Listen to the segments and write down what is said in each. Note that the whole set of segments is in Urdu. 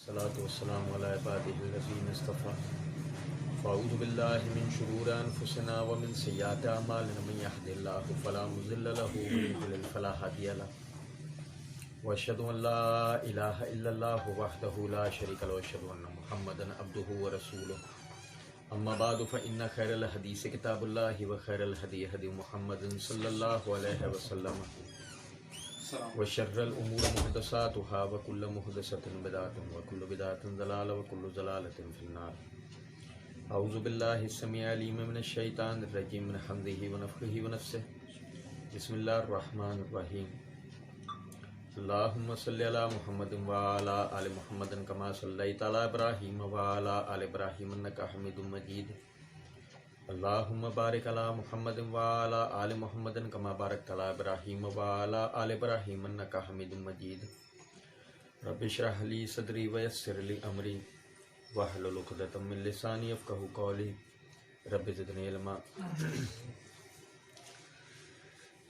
الصلاة والسلام على عباده الذين اصطفى فأعوذ بالله من شرور أنفسنا ومن سيئات أعمالنا من يهد الله فلا مضل له ومن يضلل فلا هادي له وأشهد أن لا إله إلا الله وحده لا شريك له وأشهد أن محمدا عبده ورسوله أما بعد فإن خير الحديث كتاب الله وخير الهدي هدي محمد صلى الله عليه وسلم وشر الأمور محدثاتها وكل محدثة بدعة وكل بدعة ضلالة وكل ضلالة في النار. أعوذ بالله السميع العليم من الشيطان الرجيم من حمده ونفخه ونفسه. بسم الله الرحمن الرحيم. اللهم صل على محمد وعلى آل محمد كما صليت على إبراهيم وعلى آل إبراهيم إنك حميد مجيد. اللهم بارك على محمد وعلى آل محمد كما باركت على إبراهيم وعلى آل إبراهيم إنك حميد مجيد. رب اشرح لي صدري ويسر لي أمري واحلل عقدة من لساني يفقهوا قولي رب زدني علما.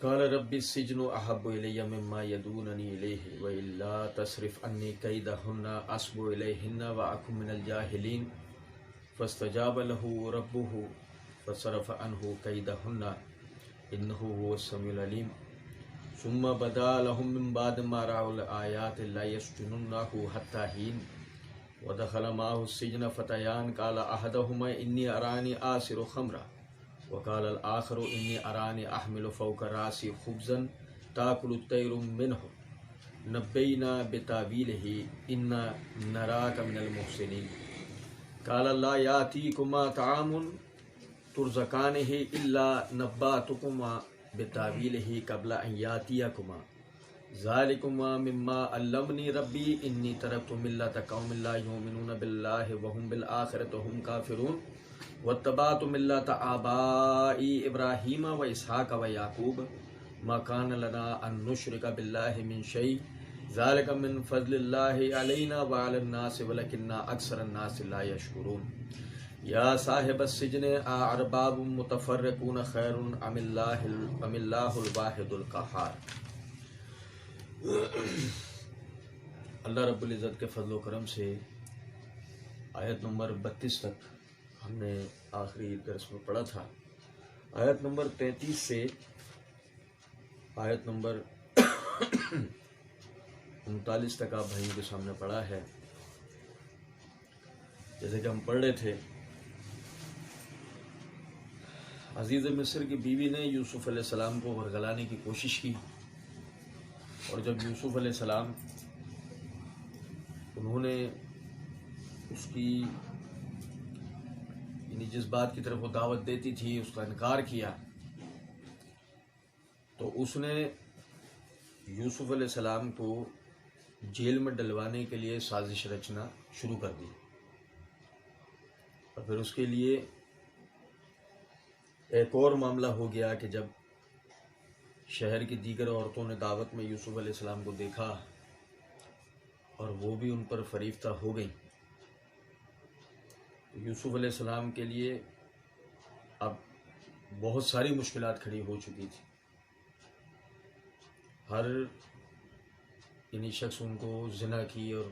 قال رب السجن أحب إلي مما يدعونني إليه وإلا تصرف عني كيدهن أصب إليهن وأكن من الجاهلين. فاستجاب له ربه فصرف عنه كيدهن إنه هو السميع العليم. ثم بدا لهم من بعد ما رأوا الآيات لا يسجننه حتى حين. ودخل معه السجن فتيان قال أحدهما إني أراني آسر خمرا وقال الآخر إني أراني أحمل فوق رأسي خبزا تأكل الطير منه نبئنا بتأويله إنا نراك من المحسنين. قال لا يأتيكما طعام ترزقانه إلا نبأتكما بتأويله قبل أن يأتيكما ذلكما مما علمني ربي إني تركت ملة قوم لا يؤمنون بالله وهم بالآخرة هم كافرون واتبعت ملة آبائي إبراهيم وإسحاق ويعقوب ما كان لنا أن نشرك بالله من شيء ذلك من فضل الله علينا وعلى الناس ولكن أكثر الناس لا يشكرون. يا صاحب السجن أأرباب متفرقون خير أم الله الواحد القهار. اللہ رب العزت کے فضل و کرم سے آیت نمبر 32 تک ہم نے آخری درس میں پڑھا تھا. آیت نمبر 33 سے آیت نمبر 39 تک آپ بھائیوں کے سامنے پڑھا ہے. جیسے کہ ہم پڑھ رہے تھے، عزیز مصر کی بیوی نے یوسف علیہ السلام کو ورگلانے کی کوشش کی، اور جب یوسف علیہ السلام انہوں نے اس کی یعنی جس بات کی طرف وہ دعوت دیتی تھی اس کا انکار کیا، تو اس نے یوسف علیہ السلام کو جیل میں ڈلوانے کے لیے سازش رچنا شروع کر دی. اور پھر اس کے لیے ایک اور معاملہ ہو گیا کہ جب شہر کی دیگر عورتوں نے دعوت میں یوسف علیہ السلام کو دیکھا اور وہ بھی ان پر فریفتہ ہو گئیں، یوسف علیہ السلام کے لیے اب بہت ساری مشکلات کھڑی ہو چکی تھی. ہر یعنی شخص ان کو زنا کی اور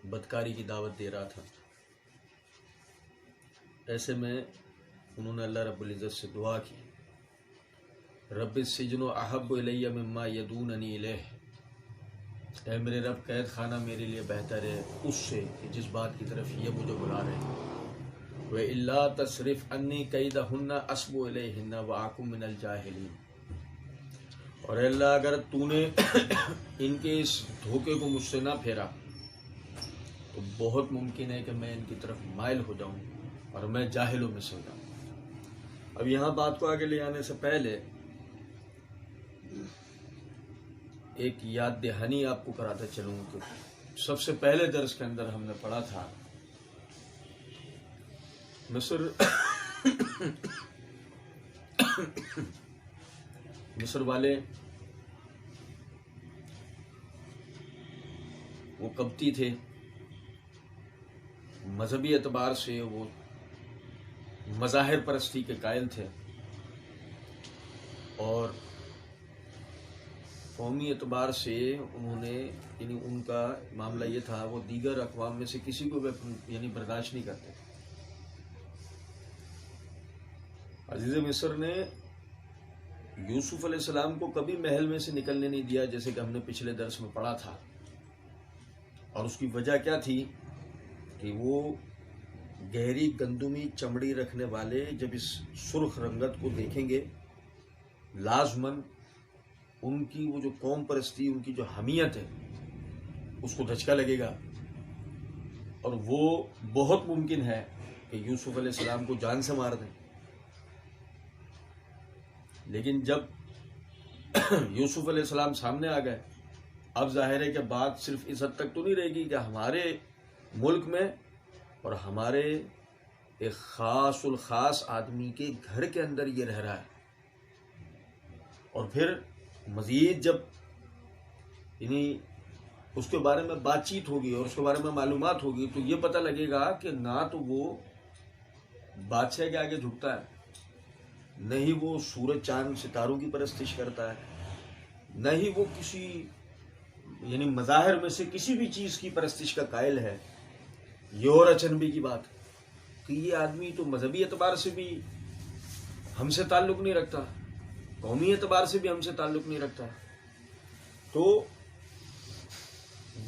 بدکاری کی دعوت دے رہا تھا. ایسے میں انہوں نے اللہ رب العزت سے دعا کی، رب السجن احب الی مما یدعوننی الیہ، اے میرے رب قید خانہ میرے لیے بہتر ہے اس سے کہ جس بات کی طرف یہ مجھے بلا رہے ہیں. وَإِلَّا تَصْرِفْ عَنِّي كَيْدَهُنَّ أَصْبُ إِلَيْهِنَّ وَأَكُن مِّنَ الْجَاهِلِينَ. اور اے اللہ اگر تو نے ان کے اس دھوکے کو مجھ سے نہ پھیرا تو بہت ممکن ہے کہ میں ان کی طرف مائل ہو جاؤں اور میں جاہلوں میں سے ہو جاؤں. اب یہاں بات کو آگے لے آنے سے پہلے ایک یاد دہانی آپ کو کراتا چلوں کہ سب سے پہلے درس کے اندر ہم نے پڑھا تھا مصر والے وہ قبطی تھے، مذہبی اعتبار سے وہ مظاہر پرستی کے قائل تھے، اور قومی اعتبار سے انہوں نے یعنی ان کا معاملہ یہ تھا وہ دیگر اقوام میں سے کسی کو یعنی برداشت نہیں کرتے. عزیز مصر نے یوسف علیہ السلام کو کبھی محل میں سے نکلنے نہیں دیا، جیسے کہ ہم نے پچھلے درس میں پڑھا تھا. اور اس کی وجہ کیا تھی کہ وہ گہری گندمی چمڑی رکھنے والے جب اس سرخ رنگت کو دیکھیں گے لازماً ان کی وہ جو قوم پرستی، ان کی جو حمیت ہے اس کو دھچکا لگے گا، اور وہ بہت ممکن ہے کہ یوسف علیہ السلام کو جان سے مار دیں. لیکن جب یوسف علیہ السلام سامنے آ گئے، اب ظاہر ہے کہ بات صرف اس حد تک تو نہیں رہے گی کہ ہمارے ملک میں اور ہمارے ایک خاص الخاص آدمی کے گھر کے اندر یہ رہ رہا ہے. اور پھر مزید جب یعنی اس کے بارے میں بات چیت ہوگی اور اس کے بارے میں معلومات ہوگی تو یہ پتہ لگے گا کہ نہ تو وہ بادشاہ کے آگے جھکتا ہے، نہ ہی وہ سورج چاند ستاروں کی پرستش کرتا ہے، نہ ہی وہ کسی یعنی مظاہر میں سے کسی بھی چیز کی پرستش کا قائل ہے. یہ اور اچنبے کی بات کہ یہ آدمی تو مذہبی اعتبار سے بھی ہم سے تعلق نہیں رکھتا، قومی اعتبار سے بھی ہم سے تعلق نہیں رکھتا. تو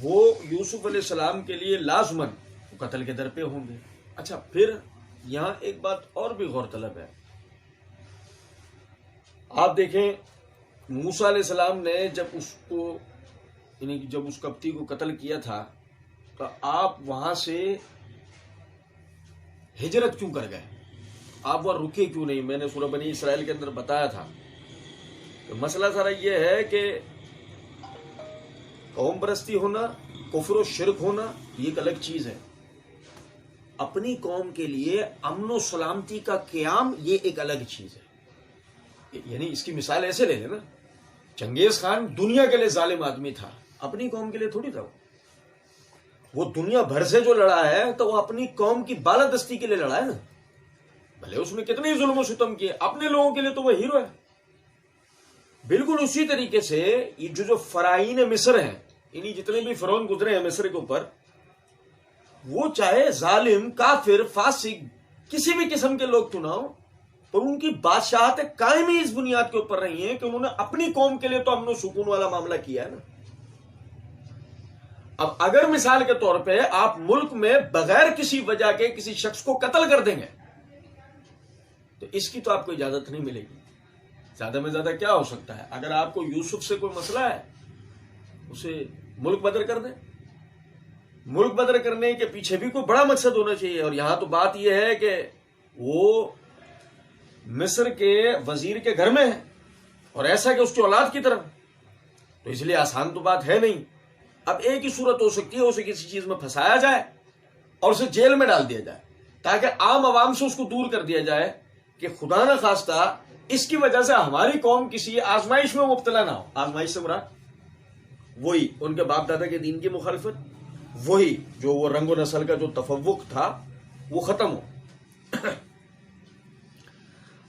وہ یوسف علیہ السلام کے لیے لازماً قتل کے در پہ ہوں گے. اچھا، پھر یہاں ایک بات اور بھی غور طلب ہے. آپ دیکھیں موسیٰ علیہ السلام نے جب اس کو یعنی جب اس کپتی کو قتل کیا تھا تو آپ وہاں سے ہجرت کیوں کر گئے؟ آپ وہاں رکے کیوں نہیں؟ میں نے سورہ بنی اسرائیل کے اندر بتایا تھا کہ مسئلہ سارا یہ ہے کہ قوم پرستی ہونا، کفر و شرک ہونا یہ ایک الگ چیز ہے. اپنی قوم کے لیے امن و سلامتی کا قیام یہ ایک الگ چیز ہے. یعنی اس کی مثال ایسے لے لیں نا، چنگیز خان دنیا کے لیے ظالم آدمی تھا، اپنی قوم کے لیے تھوڑی تھا. وہ دنیا بھر سے جو لڑا ہے تو وہ اپنی قوم کی بالادستی کے لیے لڑا ہے نا. بھلے اس میں کتنے ظلم و ستم کیے، اپنے لوگوں کے لیے تو وہ ہیرو ہے. بالکل اسی طریقے سے یہ جو فرعین مصر ہیں، یعنی جتنے بھی فرعون گزرے ہیں مصر کے اوپر، وہ چاہے ظالم، کافر، فاسق، کسی بھی قسم کے لوگ کیوں نہ ہو، اور ان کی بادشاہت قائم ہی اس بنیاد کے اوپر رہی ہیں کہ انہوں نے اپنی قوم کے لیے تو امن و سکون والا معاملہ کیا ہے نا. اب اگر مثال کے طور پہ آپ ملک میں بغیر کسی وجہ کے کسی شخص کو قتل کر دیں گے تو اس کی تو آپ کو اجازت نہیں ملے گی. زیادہ میں زیادہ کیا ہو سکتا ہے؟ اگر آپ کو یوسف سے کوئی مسئلہ ہے اسے ملک بدر کر دیں. ملک بدر کرنے کے پیچھے بھی کوئی بڑا مقصد ہونا چاہیے. اور یہاں تو بات یہ ہے کہ وہ مصر کے وزیر کے گھر میں ہے اور ایسا کہ اس کی اولاد کی طرف، تو اس لیے آسان تو بات ہے نہیں. اب ایک ہی صورت ہو سکتی ہے، اسے کسی چیز میں پھنسایا جائے اور اسے جیل میں ڈال دیا جائے تاکہ عام عوام سے اس کو دور کر دیا جائے کہ خدا نہ خواستہ اس کی وجہ سے ہماری قوم کسی آزمائش میں مبتلا نہ ہو. آزمائش سے مراد وہی ان کے باپ دادا کے دین کی مخالفت، وہی جو وہ رنگ و نسل کا جو تفوق تھا وہ ختم ہو.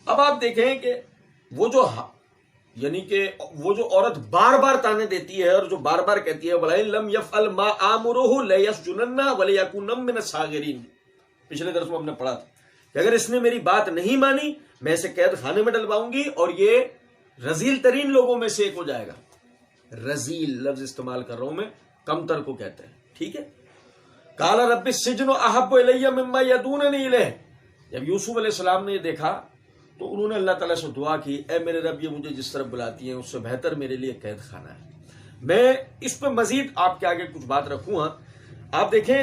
اب آپ دیکھیں کہ وہ جو یعنی کہ وہ جو عورت بار بار تانے دیتی ہے اور جو بار بار کہتی ہے وَلَئِن لَمْ يَفْعَلْ مَا آمُرُهُ لَيَسْجُنَنَّ وَلَيَكُونَ مِنَ الصَّاغِرِينَ. پچھلے درس میں ہم نے پڑھا تھا کہ اگر اس نے میری بات نہیں مانی میں اسے قید خانے میں ڈلواؤں گی اور یہ رذیل ترین لوگوں میں سے ایک ہو جائے گا. رذیل لفظ استعمال کر رہا ہوں میں، کمتر کو کہتے ہیں. ٹھیک ہے. قَالَ رَبِّ السِّجْنُ أَحَبُّ إِلَيَّ مِمَّا يَدْعُونَنِي إِلَيْهِ. جب یوسف علیہ السلام نے یہ دیکھا تو انہوں نے اللہ تعالیٰ سے دعا کی، اے میرے رب یہ مجھے جس طرف بلاتی ہیں اس سے بہتر میرے لیے قید خانہ ہے. میں اس پہ مزید آپ کے آگے کچھ بات رکھوں گا. آپ دیکھیں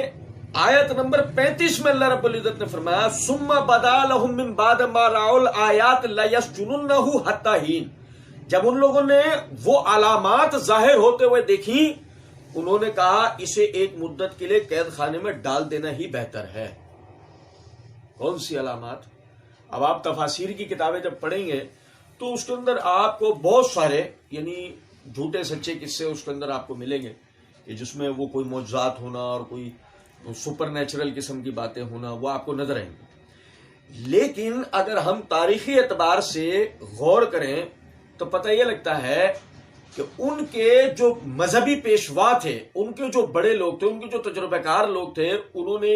آیت نمبر 35 میں اللہ رب العزت نے فرمایا ثم بدا لهم من بعد ما رأوا الآیات لیسجننہ حتی حین. جب ان لوگوں نے وہ علامات ظاہر ہوتے ہوئے دیکھی انہوں نے کہا اسے ایک مدت کے لیے قید خانے میں ڈال دینا ہی بہتر ہے. کون سی علامات؟ اب آپ تفاسیر کی کتابیں جب پڑھیں گے تو اس کے اندر آپ کو بہت سارے یعنی جھوٹے سچے قصے اس کے اندر آپ کو ملیں گے کہ جس میں وہ کوئی معجزات ہونا اور کوئی سپر نیچرل قسم کی باتیں ہونا وہ آپ کو نظر آئیں گی. لیکن اگر ہم تاریخی اعتبار سے غور کریں تو پتہ یہ لگتا ہے کہ ان کے جو مذہبی پیشوا تھے، ان کے جو بڑے لوگ تھے، ان کے جو تجربہ کار لوگ تھے، انہوں نے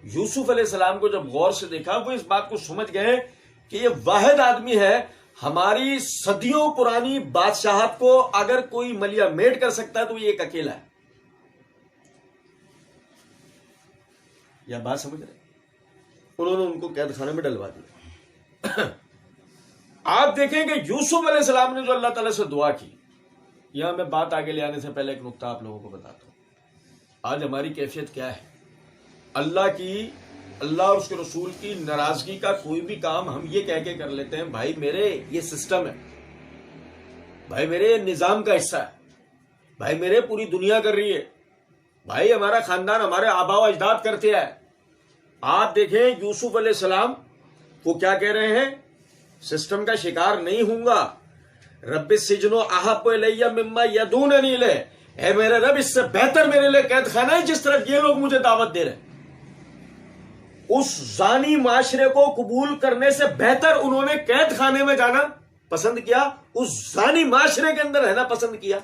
یوسف علیہ السلام کو جب غور سے دیکھا، وہ اس بات کو سمجھ گئے کہ یہ واحد آدمی ہے، ہماری صدیوں پرانی بادشاہت کو اگر کوئی ملیا میٹ کر سکتا ہے تو یہ ایک اکیلا ہے. یا بات سمجھ رہے؟ انہوں نے ان کو قید خانے میں ڈلوا دیا. آپ دیکھیں کہ یوسف علیہ السلام نے جو اللہ تعالیٰ سے دعا کی، یہاں میں بات آگے لے آنے سے پہلے ایک نقطہ آپ لوگوں کو بتاتا ہوں. آج ہماری کیفیت کیا ہے؟ اللہ اور اس کے رسول کی ناراضگی کا کوئی بھی کام ہم یہ کہہ کے کر لیتے ہیں، بھائی میرے یہ سسٹم ہے، بھائی میرے نظام کا حصہ ہے، بھائی میرے پوری دنیا کر رہی ہے، بھائی ہمارا خاندان، ہمارے آبا و اجداد کرتے ہیں. آپ دیکھیں یوسف علیہ السلام وہ کیا کہہ رہے ہیں؟ سسٹم کا شکار نہیں ہوں گا. رب السجن احب الی مما یدوننی الیہ، اے میرے رب اس سے بہتر میرے لیے قید خانہ ہے جس طرح یہ لوگ مجھے دعوت دے رہے ہیں. اس زانی معاشرے کو قبول کرنے سے بہتر انہوں نے قید خانے میں جانا پسند کیا، اس زانی معاشرے کے اندر رہنا پسند کیا.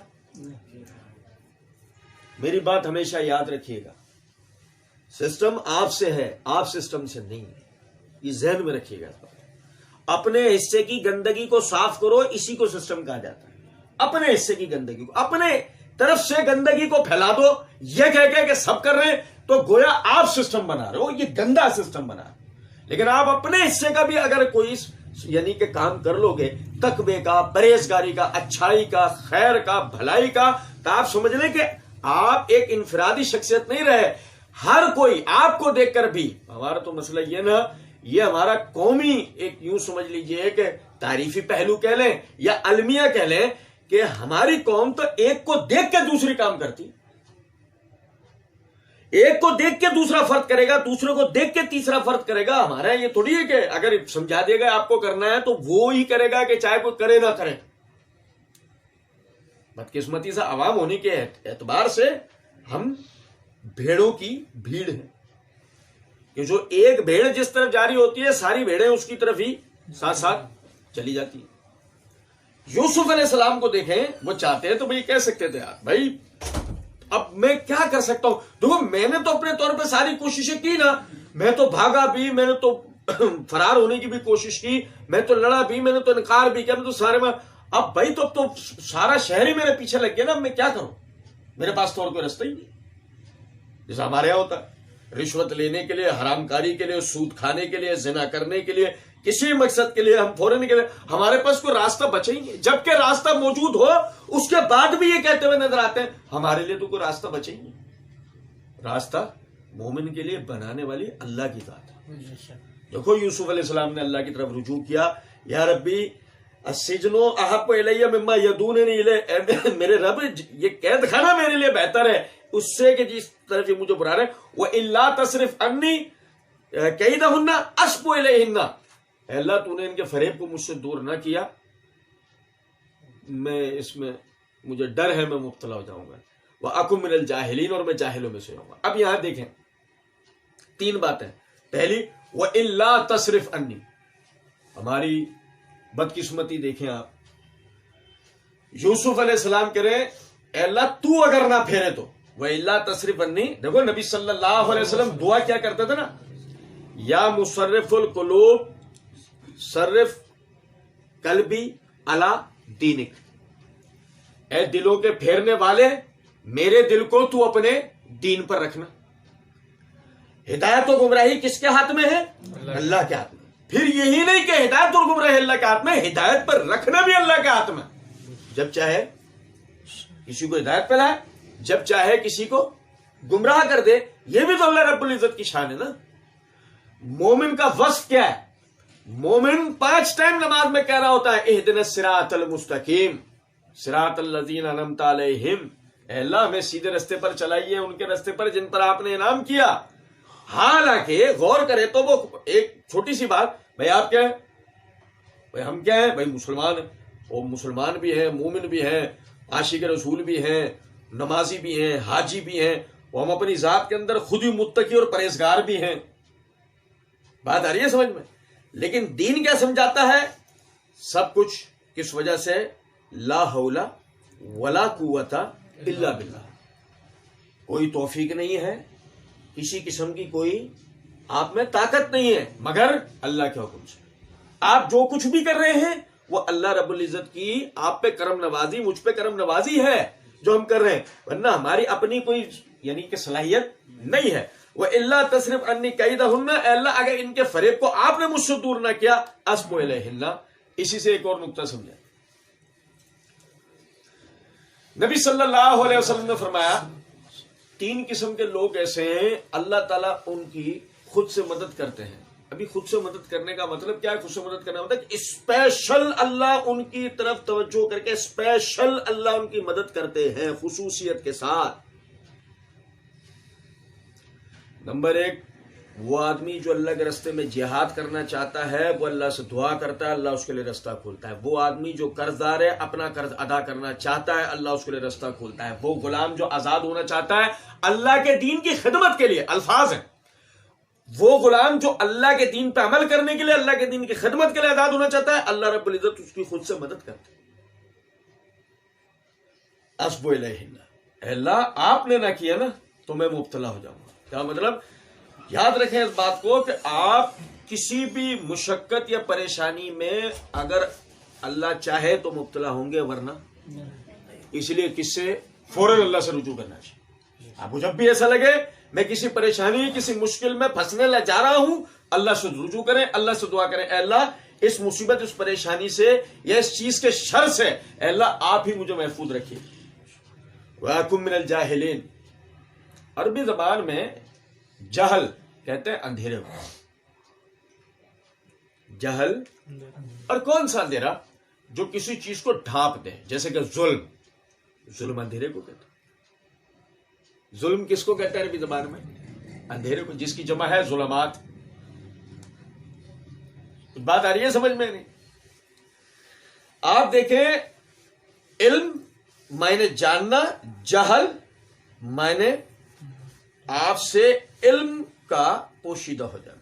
میری بات ہمیشہ یاد رکھیے گا، سسٹم آپ سے ہے، آپ سسٹم سے نہیں ہے، یہ ذہن میں رکھیے گا. اپنے حصے کی گندگی کو صاف کرو، اسی کو سسٹم کہا جاتا ہے. اپنے حصے کی گندگی کو، اپنے طرف سے گندگی کو پھیلا دو، یہ کہہ کہ سب کر رہے ہیں تو گویا آپ سسٹم بنا رہے ہو، یہ گندا سسٹم بنا رہے ہو. لیکن آپ اپنے حصے کا بھی اگر کوئی یعنی کہ کام کر لو گے، تقوی کا، پرہیزگاری کا، اچھائی کا، خیر کا، بھلائی کا، تو آپ سمجھ لیں کہ آپ ایک انفرادی شخصیت نہیں رہے. ہر کوئی آپ کو دیکھ کر بھی، ہمارا تو مسئلہ یہ نا، یہ ہمارا قومی ایک یوں سمجھ لیجئے کہ تعریفی پہلو کہہ لیں یا المیہ کہہ لیں کہ ہماری قوم تو ایک کو دیکھ کے دوسری کام کرتی، ایک کو دیکھ کے دوسرا فرد کرے گا، دوسرے کو دیکھ کے تیسرا فرد کرے گا. ہمارا یہ تھوڑی ہے کہ اگر سمجھا دے گا آپ کو کرنا ہے تو وہ ہی کرے گا، کہ چاہے کوئی کرے نہ کرے. بدقسمتی سے عوام ہونے کے اعتبار سے ہم بھیڑوں کی بھیڑ ہیں، کہ جو ایک بھیڑ جس طرف جاری ہوتی ہے ساری بھیڑیں اس کی طرف ہی ساتھ ساتھ چلی جاتی ہیں. یوسف علیہ السلام کو دیکھیں، وہ چاہتے ہیں تو بھائی کہہ سکتے تھے، یار بھائی اب میں کیا کر سکتا ہوں؟ دیکھو میں نے تو اپنے طور پہ ساری کوششیں کی نا، میں تو بھاگا بھی، میں نے تو فرار ہونے کی بھی کوشش کی، میں تو لڑا بھی، میں نے تو انکار بھی کیا، میں تو سارے میں اب بھائی تو سارا شہر ہی میرے پیچھے لگ گیا نا، اب میں کیا کروں؟ میرے پاس تو اور کوئی رستہ ہی نہیں. جیسا ہمارے یہاں ہوتا ہے، رشوت لینے کے لیے، حرام کاری کے لیے، سود کھانے کے لیے، زنا کرنے کے لیے، کسی مقصد کے لیے ہم فوراً نکلے، ہمارے پاس کوئی راستہ بچے ہی نہیں. جبکہ راستہ موجود ہو اس کے بعد بھی یہ کہتے ہوئے نظر آتے ہیں ہمارے لیے تو کوئی راستہ بچے ہی نہیں. راستہ مومن کے لیے بنانے والی اللہ کی ذات ہے. دیکھو یوسف علیہ السلام نے اللہ کی طرف رجوع کیا، یا ربی السجن احب الی مما یدوننی الیہ، میرے رب یہ قید خانہ میرے لیے بہتر ہے اس سے کہ جس طرف یہ مجھے برا رہے. وَإِلَّا تَصْرِفْ عَنِّي كَيْدَهُنَّ أَصْبُ إِلَيْهِنَّ، اے اللہ تو نے ان کے فریب کو مجھ سے دور نہ کیا، میں اس میں مجھے ڈر ہے میں مبتلا ہو جاؤں گا. وَأَكُن مِّنَ الْجَاهِلِينَ، اور میں جاہلوں میں سے ہوں گا. اب یہاں دیکھیں تین باتیں. پہلی وَإِلَّا تَصْرِفْ عَنِّي، ہماری بدقسمتی دیکھیں آپ. یوسف علیہ السلام کہہ رہے اے اللہ تو اگر نہ پھیرے تو، وَإِلَّا تَصْرِفْ عَنِّي. دیکھو نبی صلی اللہ علیہ وسلم دعا کیا کرتے تھے نا، یا مصرف القلوب صرف قلبی علی دینک، اے دلوں کے پھیرنے والے میرے دل کو تو اپنے دین پر رکھنا. ہدایت و گمراہی کس کے ہاتھ میں ہے؟ اللہ کے ہاتھ میں. پھر یہی نہیں کہ ہدایت اور گمراہی اللہ کے ہاتھ میں، ہدایت پر رکھنا بھی اللہ کے ہاتھ میں. جب چاہے کسی کو ہدایت پہ لائے، جب چاہے کسی کو گمراہ کر دے. یہ بھی تو اللہ رب العزت کی شان ہے نا. مومن کا وصف کیا ہے؟ مومن 5 ٹائم نماز میں کہہ رہا ہوتا ہے اہدنا الصراط المستقیم صراط الذین انعمت علیہم، اے اللہ ہمیں سیدھے رستے پر چلائیے، ان کے رستے پر جن پر آپ نے انعام کیا. حالانکہ غور کرے تو وہ ایک چھوٹی سی بات، بھائی آپ کیا ہیں؟ بھائی ہم کیا ہیں؟ بھائی مسلمان ہیں. وہ مسلمان بھی ہیں، مومن بھی ہیں، عاشق رسول بھی ہیں، نمازی بھی ہیں، حاجی بھی ہیں، وہ ہم اپنی ذات کے اندر خود ہی متقی اور پرہیزگار بھی ہیں. بات آ رہی ہے سمجھ میں؟ لیکن دین کیا سمجھاتا ہے؟ سب کچھ کس وجہ سے؟ لا حول ولا قوت الا باللہ. کوئی توفیق نہیں ہے، کسی قسم کی کوئی آپ میں طاقت نہیں ہے مگر اللہ کے حکم سے. آپ جو کچھ بھی کر رہے ہیں وہ اللہ رب العزت کی آپ پہ کرم نوازی، مجھ پہ کرم نوازی ہے جو ہم کر رہے ہیں، ورنہ ہماری اپنی کوئی یعنی کہ صلاحیت نہیں ہے. وَإِلَّا تَصْرِفْ عَنِّي كَيْدَهُنَّ، اے اللہ اگر ان کے فریب کو آپ نے مجھ سے دور نہ کیا، أَصْبُ إِلَيْهِنَّ. اسی سے ایک اور نقطہ سمجھیں. نبی صلی اللہ علیہ وسلم نے فرمایا 3 قسم کے لوگ ایسے ہیں اللہ تعالیٰ ان کی خود سے مدد کرتے ہیں. ابھی خود سے مدد کرنے کا مطلب کیا ہے؟ خود سے مدد کرنا مطلب کہ اسپیشل اللہ ان کی طرف توجہ کر کے اسپیشل اللہ ان کی مدد کرتے ہیں خصوصیت کے ساتھ. نمبر 1، وہ آدمی جو اللہ کے راستے میں جہاد کرنا چاہتا ہے وہ اللہ سے دعا کرتا ہے، اللہ اس کے لیے راستہ کھولتا ہے. وہ آدمی جو قرض دار ہے اپنا قرض ادا کرنا چاہتا ہے، اللہ اس کے لیے راستہ کھولتا ہے. وہ غلام جو آزاد ہونا چاہتا ہے اللہ کے دین کی خدمت کے لیے، الفاظ ہیں، وہ غلام جو اللہ کے دین پہ عمل کرنے کے لیے، اللہ کے دین کی خدمت کے لیے آزاد ہونا چاہتا ہے، اللہ رب العزت اس کی خود سے مدد کرتا ہے. اسبو الیہن، اے اللہ آپ نے نہ کیا نا تو میں مبتلا ہو جاؤں گا. کیا مطلب؟ یاد رکھیں اس بات کو کہ آپ کسی بھی مشقت یا پریشانی میں اگر اللہ چاہے تو مبتلا ہوں گے، ورنہ اس لیے کس سے فوراً اللہ سے رجوع کرنا چاہیے. آپ کو جب بھی ایسا لگے میں کسی پریشانی کسی مشکل میں پھنسنے جا رہا ہوں، اللہ سے رجوع کریں، اللہ سے دعا کریں، اے اللہ اس مصیبت اس پریشانی سے یا اس چیز کے شر سے اے اللہ آپ ہی مجھے محفوظ رکھیے. وَأَكُن مِّنَ الْجَاهِلِينَ. عربی زبان میں جہل کہتے ہیں اندھیرے کو. جہل اور کون سا اندھیرا؟ جو کسی چیز کو ڈھانپ دے، جیسے کہ ظلم اندھیرے کو کہتے ہیں. ظلم کس کو کہتے ہیں عربی زبان میں؟ اندھیرے کو، جس کی جمع ہے ظلمات. بات آ رہی ہے سمجھ میں؟ نہیں. آپ دیکھیں علم معنی جاننا، جہل معنی آپ سے علم کا پوشیدہ ہو جانا.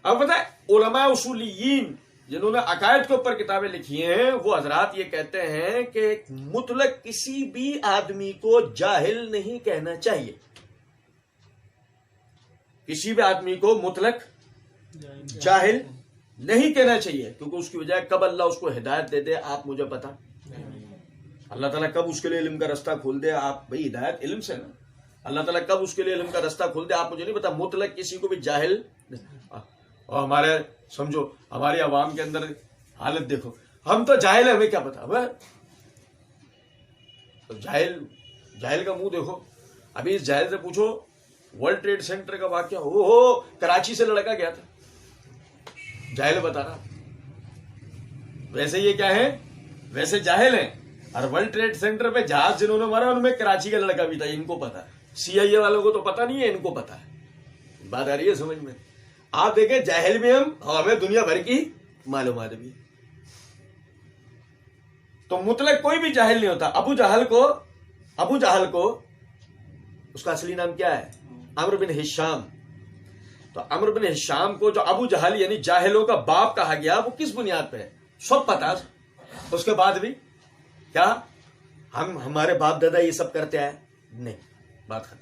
اب بتائیں علماء اصولیین جنہوں نے عقائد کے اوپر کتابیں لکھی ہیں وہ حضرات یہ کہتے ہیں کہ مطلق کسی بھی آدمی کو جاہل نہیں کہنا چاہیے. کسی بھی آدمی کو مطلق جاہل نہیں کہنا چاہیے، کیونکہ اس کی وجہ کب اللہ اس کو ہدایت دے دے آپ مجھے پتا، اللہ تعالیٰ کب اس کے لیے علم کا راستہ کھول دے. آپ بھائی ہدایت علم سے نا، اللہ تعالیٰ کب اس کے لیے علم کا راستہ کھول دے آپ مجھے نہیں پتا. مطلق کسی کو بھی جاہل. اور ہمارے سمجھو ہماری عوام کے اندر حالت دیکھو، ہم تو جاہل ہیں، ہمیں کیا پتا. جاہل کا منہ دیکھو. ابھی اس جاہل سے پوچھو ورلڈ ٹریڈ سینٹر کا واقعہ ہو کراچی سے لڑکا گیا تھا، جاہل بتا رہا. ویسے یہ کیا ہے؟ ویسے جاہل ہیں. اور ورلڈ ٹریڈ سینٹر پہ جہاز جنہوں نے مارا ان میں کراچی کا لڑکا بھی تھا. ان کو پتا ہے، CIA والوں کو تو پتا نہیں ہے، ان کو پتا ہے. بات آ رہی ہے سمجھ میں؟ آپ دیکھیں جاہل بھی ہم، ہمیں دنیا بھر کی معلومات بھی. تو مطلق کوئی بھی جاہل نہیں ہوتا. ابو جہل کو اس کا اصلی نام کیا ہے؟ عمرو بن ہشام. تو عمرو بن ہشام کو جو ابو جہل یعنی جاہلوں کا باپ کہا گیا، وہ کس بنیاد پہ ہے؟ سب پتا. اس کے بعد بھی کیا ہمارے باپ دادا یہ سب کرتے آئے؟ نہیں. بات ختم.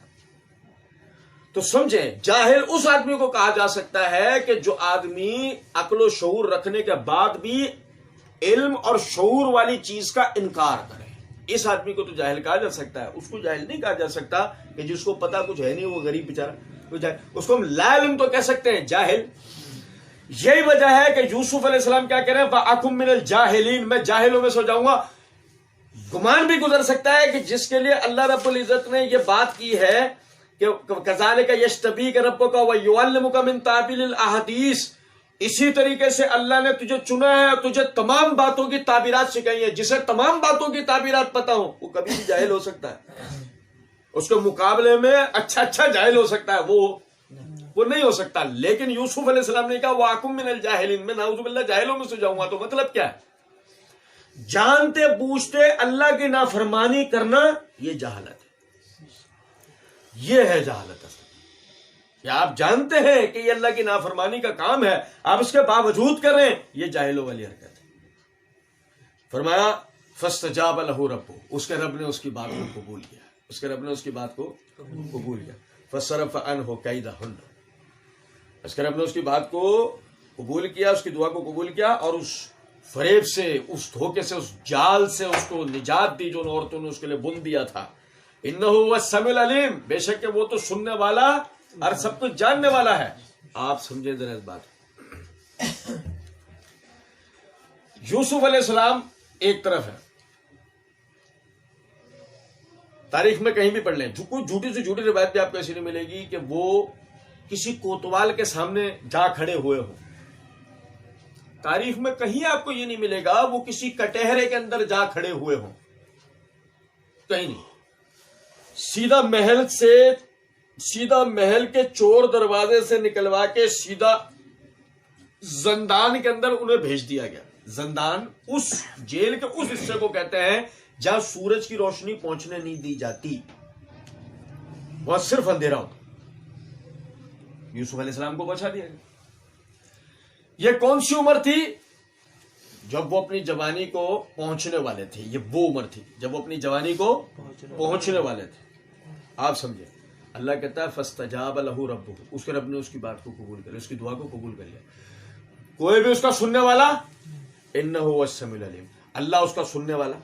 تو سمجھیں جاہل اس آدمی کو کہا جا سکتا ہے کہ جو آدمی عقل و شعور رکھنے کے بعد بھی علم اور شعور والی چیز کا انکار کرے. اس آدمی کو تو جاہل کہا جا سکتا ہے. اس کو جاہل نہیں کہا جا سکتا کہ جس کو پتا کچھ ہے نہیں، وہ غریب بیچارہ. اس کو ہم لا علم تو کہہ سکتے ہیں، جاہل. یہی وجہ ہے کہ یوسف علیہ السلام کیا کہہ رہے ہیں؟ فَأَكُن مِّنَ الْجَاهِلِينَ، میں جاہلوں میں سو جاؤں گا. گمان بھی گزر سکتا ہے کہ جس کے لیے اللہ رب العزت نے یہ بات کی ہے کہ کذالک یجتبیک ربک ویعلمک من تاویل الاحادیث، اسی طریقے سے اللہ نے تجھے چنا ہے اور تجھے تمام باتوں کی تعبیرات سکھائی ہیں. جسے تمام باتوں کی تعبیرات پتا ہوں وہ کبھی بھی جاہل ہو سکتا ہے. اس کے مقابلے میں اچھا جاہل ہو سکتا ہے، وہ نہیں ہو سکتا. لیکن یوسف علیہ السلام نے کہا وَأَكُن مِّنَ الْجَاهِلِينَ، میں نعوذ باللہ جاہلوں میں سے جاؤں گا. تو مطلب کیا ہے؟ جانتے بوجھتے اللہ کی نافرمانی کرنا یہ جہالت ہے. یہ ہے جہالت اصل. کہ آپ جانتے ہیں کہ یہ اللہ کی نافرمانی کا کام ہے، آپ اس کے باوجود کر رہے ہیں، یہ جاہلوں والی حرکت ہے. فرمایا فاستجاب لہ ربہ، اس کے رب نے اس کی بات کو قبول کیا، اس کے رب نے اس کی بات کو قبول کیا. فصرف عنہ کیدہن، اس کے رب نے اس کی بات کو قبول کیا، اس کی دعا کو قبول کیا، اور اس فریب سے، اس دھوکے سے، اس جال سے اس کو نجات دی جو ان عورتوں نے اس کے لیے بن دیا تھا. انہ هو السمیع العلیم، بے شک کہ وہ تو سننے والا اور سب کچھ جاننے والا ہے. آپ سمجھیں ذرا اس بات. یوسف علیہ السلام ایک طرف ہے، تاریخ میں کہیں بھی پڑھ لیں، کوئی جھوٹی سے جھوٹی روایت بھی آپ کو ایسی نہیں ملے گی کہ وہ کسی کوتوال کے سامنے جا کھڑے ہوئے ہوں. تاریخ میں کہیں آپ کو یہ نہیں ملے گا وہ کسی کٹہرے کے اندر جا کھڑے ہوئے ہوں، کہیں نہیں. سیدھا محل کے چور دروازے سے نکلوا کے سیدھا زندان کے اندر انہیں بھیج دیا گیا. زندان اس جیل کے اس حصے کو کہتے ہیں جہاں سورج کی روشنی پہنچنے نہیں دی جاتی، وہاں صرف اندھیرا ہوتا. یوسف علیہ السلام کو پہنچا دیا گیا. یہ کون سی عمر تھی؟ جب وہ اپنی جوانی کو پہنچنے والے تھے. یہ وہ عمر تھی جب وہ اپنی جوانی کو پہنچنے والے تھے. آپ سمجھے. اللہ کہتا ہے فاستجاب لہ ربہ، اس کے رب نے اس کی بات کو قبول کر لیا، اس کی دعا کو قبول کر لیا. کوئی بھی اس کا سننے والا، انہ هو السمیع العلیم، اللہ اس کا سننے والا.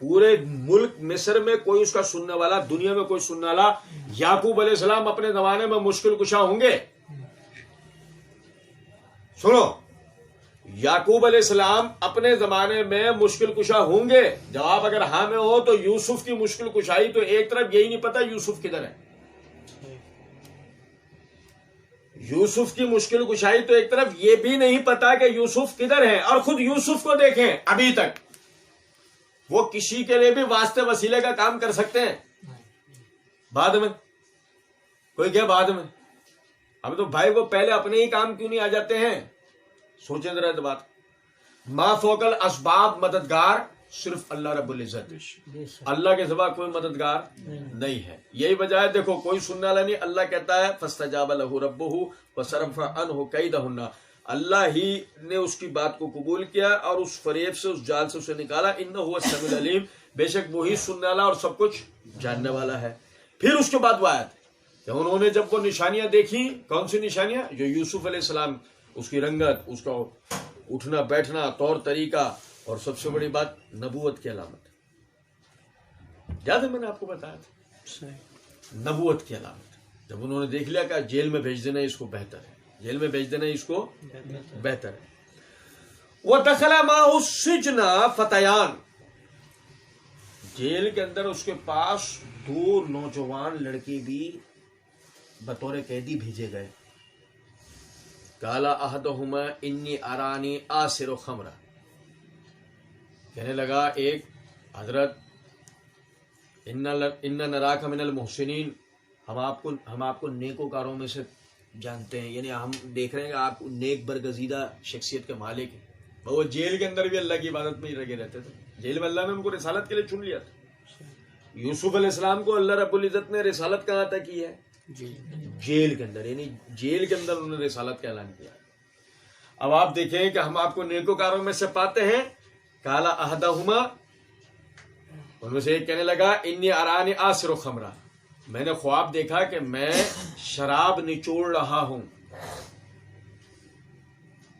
پورے ملک مصر میں کوئی اس کا سننے والا، دنیا میں کوئی سننے والا. یعقوب علیہ السلام اپنے زمانے میں مشکل کشا ہوں گے. سنو، یعقوب علیہ السلام اپنے زمانے میں مشکل کشا ہوں گے. جواب اگر ہاں میں ہو تو یوسف کی مشکل کشائی تو ایک طرف یہی نہیں پتا یوسف کدھر ہے. یوسف کی مشکل کشائی تو ایک طرف یہ بھی نہیں پتا کہ یوسف کدھر ہے. اور خود یوسف کو دیکھیں، ابھی تک وہ کسی کے لیے بھی واسطے وسیلے کا کام کر سکتے ہیں. بعد میں کوئی کیا بعد میں، اب تو بھائی وہ پہلے اپنے ہی کام کیوں نہیں آ جاتے ہیں. سوچیں ذرا بات. ما فوق الاسباب مددگار صرف اللہ رب العزت، اللہ کے سوا کوئی مددگار نہیں ہے. یہی وجہ ہے، دیکھو کوئی سننے والا نہیں. اللہ کہتا ہے فاستجاب لہ ربہ وصرف عنہ کیدہن، اللہ ہی نے اس کی بات کو قبول کیا اور اس فریب سے، اس جال سے اسے نکالا. انہ هو السمیع العلیم، بے شک وہی سننے والا اور سب کچھ جاننے والا ہے. پھر اس کے بعد وہ آیت کہ انہوں نے جب وہ نشانیاں دیکھی. کون سی نشانیاں؟ جو یوسف علیہ السلام، اس کی رنگت، اس کا اٹھنا بیٹھنا، طور طریقہ، اور سب سے بڑی بات نبوت کی علامت. یاد ہے میں نے آپ کو بتایا تھا نبوت کی علامت. جب انہوں نے دیکھ لیا کہ جیل میں بھیج دینا اس کو بہتر ہے، جیل میں بھیج دینا اس کو بہتر ہے. وَدَخَلَ مَعَهُ السِّجْنَ فَتَيَانِ، جیل کے اندر اس کے پاس دو نوجوان لڑکے بھی بطور قیدی بھیجے گئے. قَالَ أَحَدُهُمَا إِنِّي أَرَانِي آسِرُ خَمْرًا، کہنے لگا ایک، حضرت اِنَّ نَرَاكَ مِنَ الْمُحْسِنِينَ، ہم آپ کو نیکوکاروں میں سے جانتے ہیں، یعنی ہم دیکھ رہے ہیں کہ آپ نیک برگزیدہ شخصیت کے مالک ہیں. وہ جیل کے اندر بھی اللہ کی عبادت میں ہی لگے رہتے تھے. جیل میں اللہ نے ان کو رسالت کے لیے چن لیا تھا. یوسف علیہ السلام کو اللہ رب العزت نے رسالت کہاں عطا کی ہے؟ جیل کے اندر، یعنی جیل کے اندر انہوں نے رسالت کا اعلان کیا. اب آپ دیکھیں کہ ہم آپ کو نیکوکاروں میں سے پاتے ہیں. قال احدہما، ان میں سے ایک کہنے لگا انی ارانی آسر خمرا، میں نے خواب دیکھا کہ میں شراب نچوڑ رہا ہوں.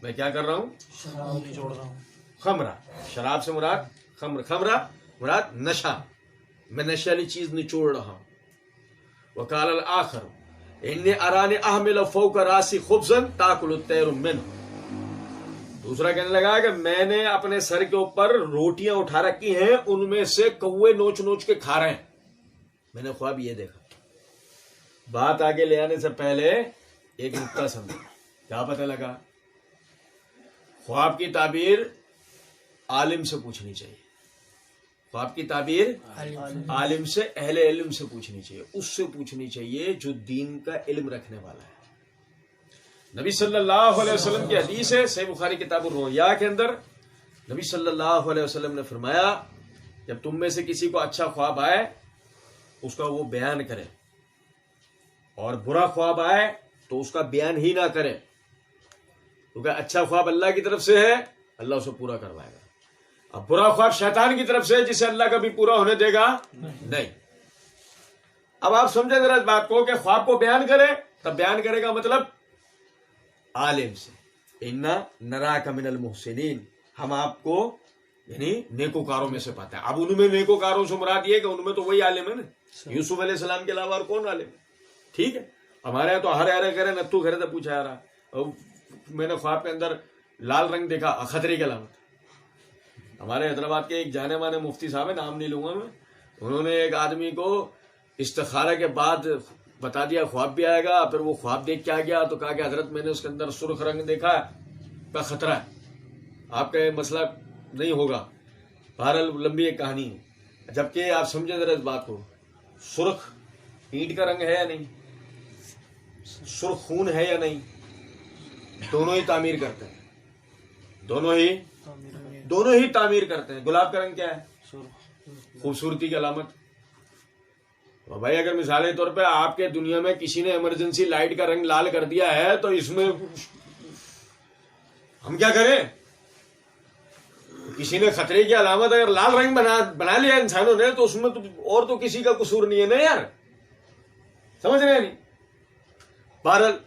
میں کیا کر رہا ہوں؟ شراب نچوڑ رہا ہوں. خمرہ، شراب سے مراد خمرہ مراد نشہ، میں نشے والی چیز نچوڑ رہا ہوں. وقال الآخر انی ارانی احمل فوق راسی خبزا تاکل الطیر منہ، دوسرا کہنے لگا کہ میں نے اپنے سر کے اوپر روٹیاں اٹھا رکھی ہیں، ان میں سے کوے نوچ نوچ کے کھا رہے ہیں. میں نے خواب یہ دیکھا. بات آگے لے آنے سے پہلے ایک نقطہ سمجھا. کیا پتہ لگا؟ خواب کی تعبیر عالم سے پوچھنی چاہیے. خواب کی تعبیر عالم سے، اہل علم سے پوچھنی چاہیے، اس سے پوچھنی چاہیے جو دین کا علم رکھنے والا ہے. نبی صلی اللہ علیہ وسلم کی حدیث ہے، صحیح بخاری کتاب الرؤیا کے اندر نبی صلی اللہ علیہ وسلم نے فرمایا جب تم میں سے کسی کو اچھا خواب آئے اس کا وہ بیان کرے، اور برا خواب آئے تو اس کا بیان ہی نہ کرے، کیونکہ اچھا خواب اللہ کی طرف سے ہے، اللہ اسے پورا کروائے گا. اب برا خواب شیطان کی طرف سے جسے اللہ کبھی پورا ہونے دے گا نہیں. اب آپ سمجھیں ذرا اس بات کو کہ خواب کو بیان کرے تب بیان کرے گا مطلب عالم سے. انا نراک من المحسنین، ہم آپ کو یعنی نیکوکاروں میں سے پاتے ہیں. اب ان میں نیکوکاروں سے مراد یہ کہ ان میں تو وہی عالم ہے نا، یوسف علیہ السلام کے علاوہ اور کون عالم ہے. ٹھیک ہے، ہمارے یہاں تو ہر کرے نتو گھر سے پوچھا جا رہا. میں نے خواب کے اندر لال رنگ دیکھا، خطرے کی علامت. ہمارے حیدرآباد کے ایک جانے مانے مفتی صاحب ہے، نام نہیں لوں گا میں، انہوں نے ایک آدمی کو استخارہ کے بعد بتا دیا خواب بھی آئے گا. پھر وہ خواب دیکھ کے آ گیا تو کہا کہ حضرت میں نے اس کے اندر سرخ رنگ دیکھا کا خطرہ ہے، آپ کا یہ مسئلہ نہیں ہوگا. بہرحال لمبی ایک کہانی ہے. جبکہ آپ سمجھیں ذرا اس بات کو، سرخ اینٹ کا رنگ ہے یا نہیں، سرخ خون ہے یا نہیں، دونوں ہی تعمیر کرتے ہیں، دونوں ہی تعمیر کرتے ہیں. گلاب کا رنگ کیا ہے؟ خوبصورتی کی علامت. بھائی اگر مثال کے طور پہ آپ کے دنیا میں کسی نے ایمرجنسی لائٹ کا رنگ لال کر دیا ہے تو اس میں ہم کیا کریں؟ کسی نے خطرے کی علامت اگر لال رنگ بنا لیا انسانوں نے تو اس میں اور تو کسی کا قصور نہیں ہے نا یار، سمجھ رہے ہیں نہیں. بہرحال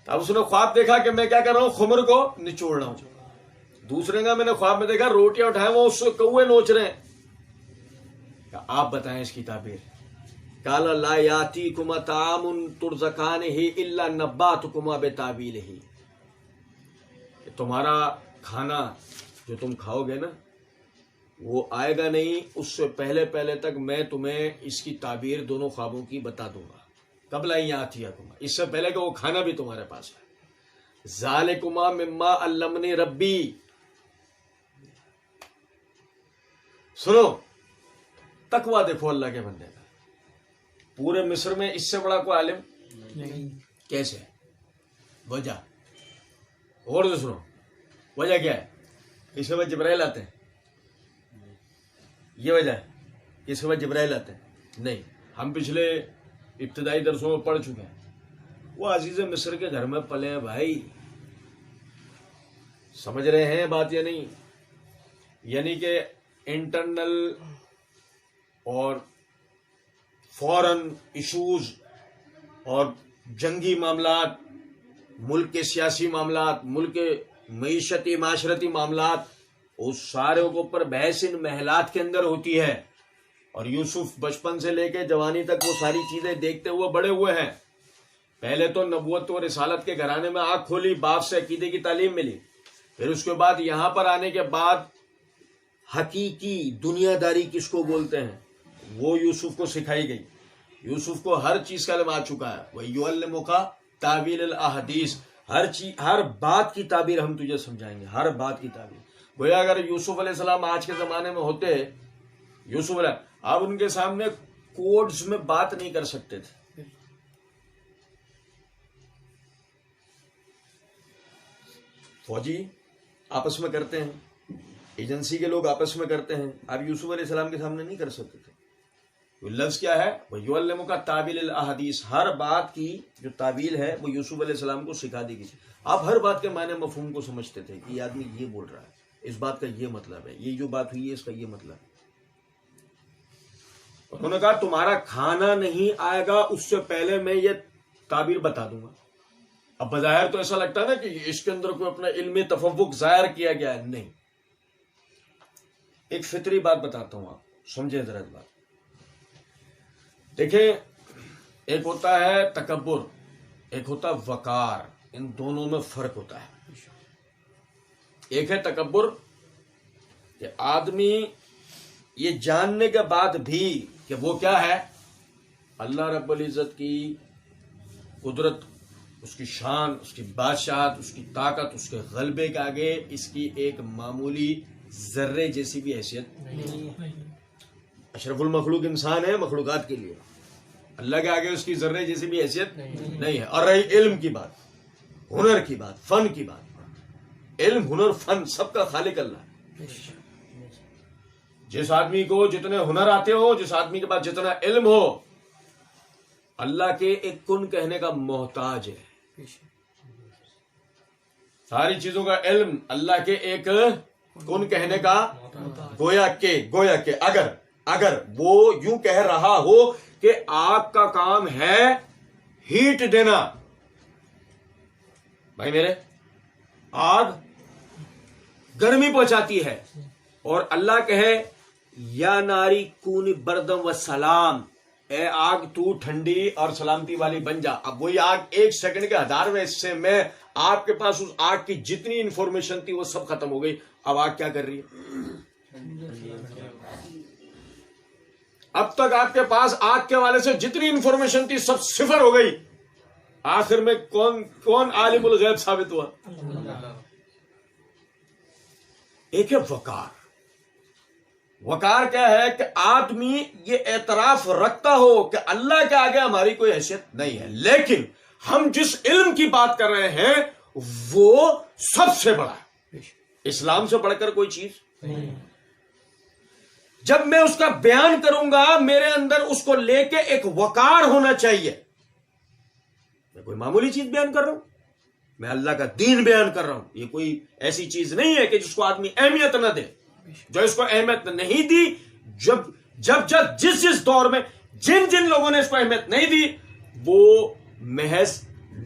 اب اس نے خواب دیکھا کہ میں کیا کر رہا ہوں، خمر کو نچوڑ رہا ہوں. دوسرے کا میں نے خواب میں دیکھا روٹیاں اٹھائے وہ اس سے کوے نوچ رہے ہیں. آپ بتائیں اس کی تعبیر. قال لا یاتیکما طعام ترزقانہ الا نباتکما بتاویلہ، کہ تمہارا کھانا جو تم کھاؤ گے نا وہ آئے گا نہیں، اس سے پہلے تک میں تمہیں اس کی تعبیر دونوں خوابوں کی بتا دوں گا. قبل ان یاتیکما، اس سے پہلے کہ وہ کھانا بھی تمہارے پاس ہے. ذالکما مما علمنی ربی. سنو تقویٰ دیکھو اللہ کے بندے کا. پورے مصر میں اس سے بڑا کوئی عالم نہیں. کیسے؟ وجہ اور تو سنو وجہ کیا ہے؟ اس کے بعد جبرائیل آتے ہیں، یہ وجہ ہے. اس کے بعد جبرائیل آتے ہیں نہیں. ہم پچھلے ابتدائی درسوں میں پڑھ چکے ہیں. وہ عزیز مصر کے گھر میں پلے ہیں بھائی، سمجھ رہے ہیں بات یا نہیں؟ یعنی کہ انٹرنل اور فورن ایشوز اور جنگی معاملات، ملک کے سیاسی معاملات، ملک کے معیشتی معاشرتی معاملات، اس سارے کے اوپر بحث ان محلات کے اندر ہوتی ہے. اور یوسف بچپن سے لے کے جوانی تک وہ ساری چیزیں دیکھتے ہوئے بڑے ہوئے ہیں. پہلے تو نبوت و رسالت کے گھرانے میں آنکھ کھولی، باپ سے عقیدے کی تعلیم ملی. پھر اس کے بعد یہاں پر آنے کے بعد حقیقی دنیا داری کس کو بولتے ہیں وہ یوسف کو سکھائی گئی. یوسف کو ہر چیز کا علم آ چکا ہے. وَيُعَلِّمُكَ تَعْوِيلَ الْأَحَادِيثِ، ہر بات کی تعبیر ہم تجھے سمجھائیں گے، ہر بات کی تعبیر. گویا اگر یوسف علیہ السلام آج کے زمانے میں ہوتے، یوسف علیہ آپ ان کے سامنے کوڈز میں بات نہیں کر سکتے تھے. فوجی آپس میں کرتے ہیں، ایجنسی کے لوگ آپس میں کرتے ہیں، آپ یوسف علیہ السلام کے سامنے نہیں کر سکتے تھے. لفظ کیا ہے؟ وَيُعَلِّمُكَ تَعْوِيلَ الْأَحَادِيثِ، ہر بات کی جو تعویل ہے وہ یوسف علیہ السلام کو سکھا دی گئی. آپ ہر بات کے معنی مفہوم کو سمجھتے تھے کہ یہ آدمی یہ بول رہا ہے، اس بات کا یہ مطلب ہے، یہ جو بات ہوئی ہے اس کا یہ مطلب ہے. انہوں نے کہا تمہارا کھانا نہیں آئے گا اس سے پہلے میں یہ تعبیر بتا دوں گا. اب بظاہر تو ایسا لگتا ہے نا کہ اس کے اندر کوئی اپنا علمی تفوق ظاہر کیا گیا ہے. نہیں، ایک فطری بات بتاتا ہوں، آپ سمجھیں ذرا بات. دیکھیں، ایک ہوتا ہے تکبر، ایک ہوتا ہے وقار. ان دونوں میں فرق ہوتا ہے. ایک ہے تکبر کہ آدمی یہ جاننے کے بعد بھی کہ وہ کیا ہے، اللہ رب العزت کی قدرت، اس کی شان، اس کی بادشاہت، اس کی طاقت، اس کے غلبے کے آگے اس کی ایک معمولی ذرے جیسی بھی حیثیت نہیں. اشرف المخلوق انسان ہے مخلوقات کے لیے، اللہ کے آگے اس کی ذرے جیسی بھی حیثیت نہیں ہے. اور رہی علم کی بات، ہنر کی بات، فن کی بات، علم ہنر فن سب کا خالق اللہ ہے. جس آدمی کو جتنے ہنر آتے ہو، جس آدمی کے پاس جتنا علم ہو، اللہ کے ایک کن کہنے کا محتاج ہے. ساری چیزوں کا علم اللہ کے ایک کن کہنے کا گویا کہ اگر وہ یوں کہہ رہا ہو کہ آگ کا کام ہے ہیٹ دینا، بھائی میرے آگ گرمی پہنچاتی ہے، اور اللہ کہے یا ناری کونی بردم و سلام، اے آگ تو ٹھنڈی اور سلامتی والی بن جا. اب وہی آگ 1 سیکنڈ کے 1000ویں حصے میں آپ کے پاس اس آگ کی جتنی انفارمیشن تھی وہ سب ختم ہو گئی. اب آگ کیا کر رہی ہے؟ اب تک آپ کے پاس آگ کے حوالے سے جتنی انفارمیشن تھی سب صفر ہو گئی. آخر میں کون عالم الغیب ثابت ہوا؟ ایک ہے وقار کیا ہے کہ آدمی یہ اعتراف رکھتا ہو کہ اللہ کے آگے ہماری کوئی حیثیت نہیں ہے، لیکن ہم جس علم کی بات کر رہے ہیں وہ سب سے بڑا ہے، اسلام سے بڑھ کر کوئی چیز نہیں. جب میں اس کا بیان کروں گا میرے اندر اس کو لے کے ایک وقار ہونا چاہیے. میں کوئی معمولی چیز بیان کر رہا ہوں، میں اللہ کا دین بیان کر رہا ہوں. یہ کوئی ایسی چیز نہیں ہے کہ جس کو آدمی اہمیت نہ دے. جو اس کو اہمیت نہیں دی، جب جس دور میں جن لوگوں نے اس کو اہمیت نہیں دی وہ محض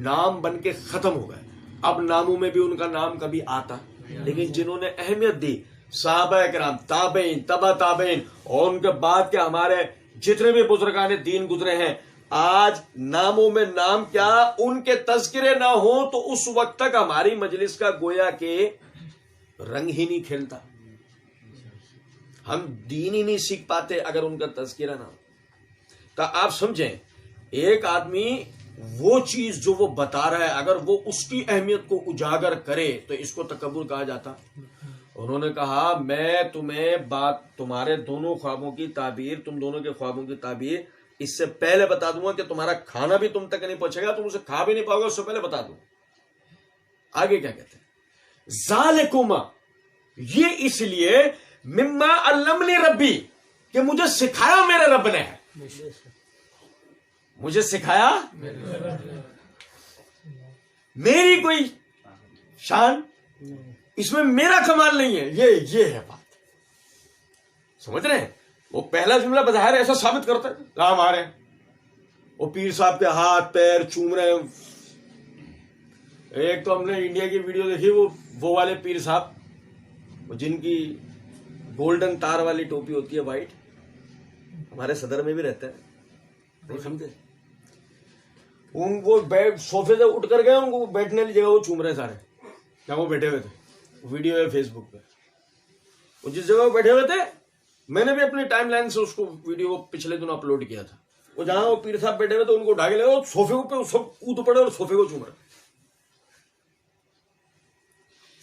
نام بن کے ختم ہو گئے. اب ناموں میں بھی ان کا نام کبھی آتا، لیکن جنہوں نے اہمیت دی صحابہ کرام، تابعین، تبع تابعین، اور ان کے بعد کے ہمارے جتنے بھی بزرگان دین گزرے ہیں، آج ناموں میں نام کیا ان کے تذکرے نہ ہوں تو اس وقت تک ہماری مجلس کا گویا کہ رنگ ہی نہیں کھیلتا. ہم دین ہی نہیں سیکھ پاتے اگر ان کا تذکرہ نہ ہو. تو آپ سمجھیں، ایک آدمی وہ چیز جو وہ بتا رہا ہے اگر وہ اس کی اہمیت کو اجاگر کرے تو اس کو تکبر کہا جاتا. انہوں نے کہا میں تمہیں تمہارے دونوں خوابوں کی تعبیر، تم دونوں کے خوابوں کی تعبیر اس سے پہلے بتا دوں گا کہ تمہارا کھانا بھی تم تک نہیں پہنچے گا، تم اسے کھا بھی نہیں پاؤ گے، اس سے پہلے بتا دوں. آگے کیا کہتے ہیں؟ ذالکما، یہ اس لیے مما علمنی ربی، کہ مجھے سکھایا میرے رب نے ہے. مجھے سکھایا، میری کوئی شان اس میں میرا کمال نہیں ہے. یہ ہے بات، سمجھ رہے ہیں؟ وہ پہلا جملہ بظاہر ایسا ثابت کرتا ہے کہاں ہمارے وہ پیر صاحب کے ہاتھ پیر چوم رہے ہیں. ایک تو ہم نے انڈیا کی ویڈیو دیکھی، وہ والے پیر صاحب جن کی گولڈن تار والی ٹوپی ہوتی ہے وائٹ، ہمارے صدر میں بھی رہتا ہے، نہیں سمجھے؟ ان کو صوفے سے اٹھ کر گئے، ان کو بیٹھنے کی جگہ وہ چوم رہے سارے، کیا وہ بیٹھے ہوئے تھے. ویڈیو ہے فیس بک پہ، وہ جس جگہ وہ بیٹھے ہوئے تھے میں نے بھی اپنی ٹائم لائن سے اس کو ویڈیو پچھلے دنوں اپلوڈ کیا تھا. وہ جہاں وہ پیر صاحب بیٹھے ہوئے تھے ان کو اٹھا کے لے گئے، صوفے پہ سب کود پڑے اور صوفے کو چوم رہے.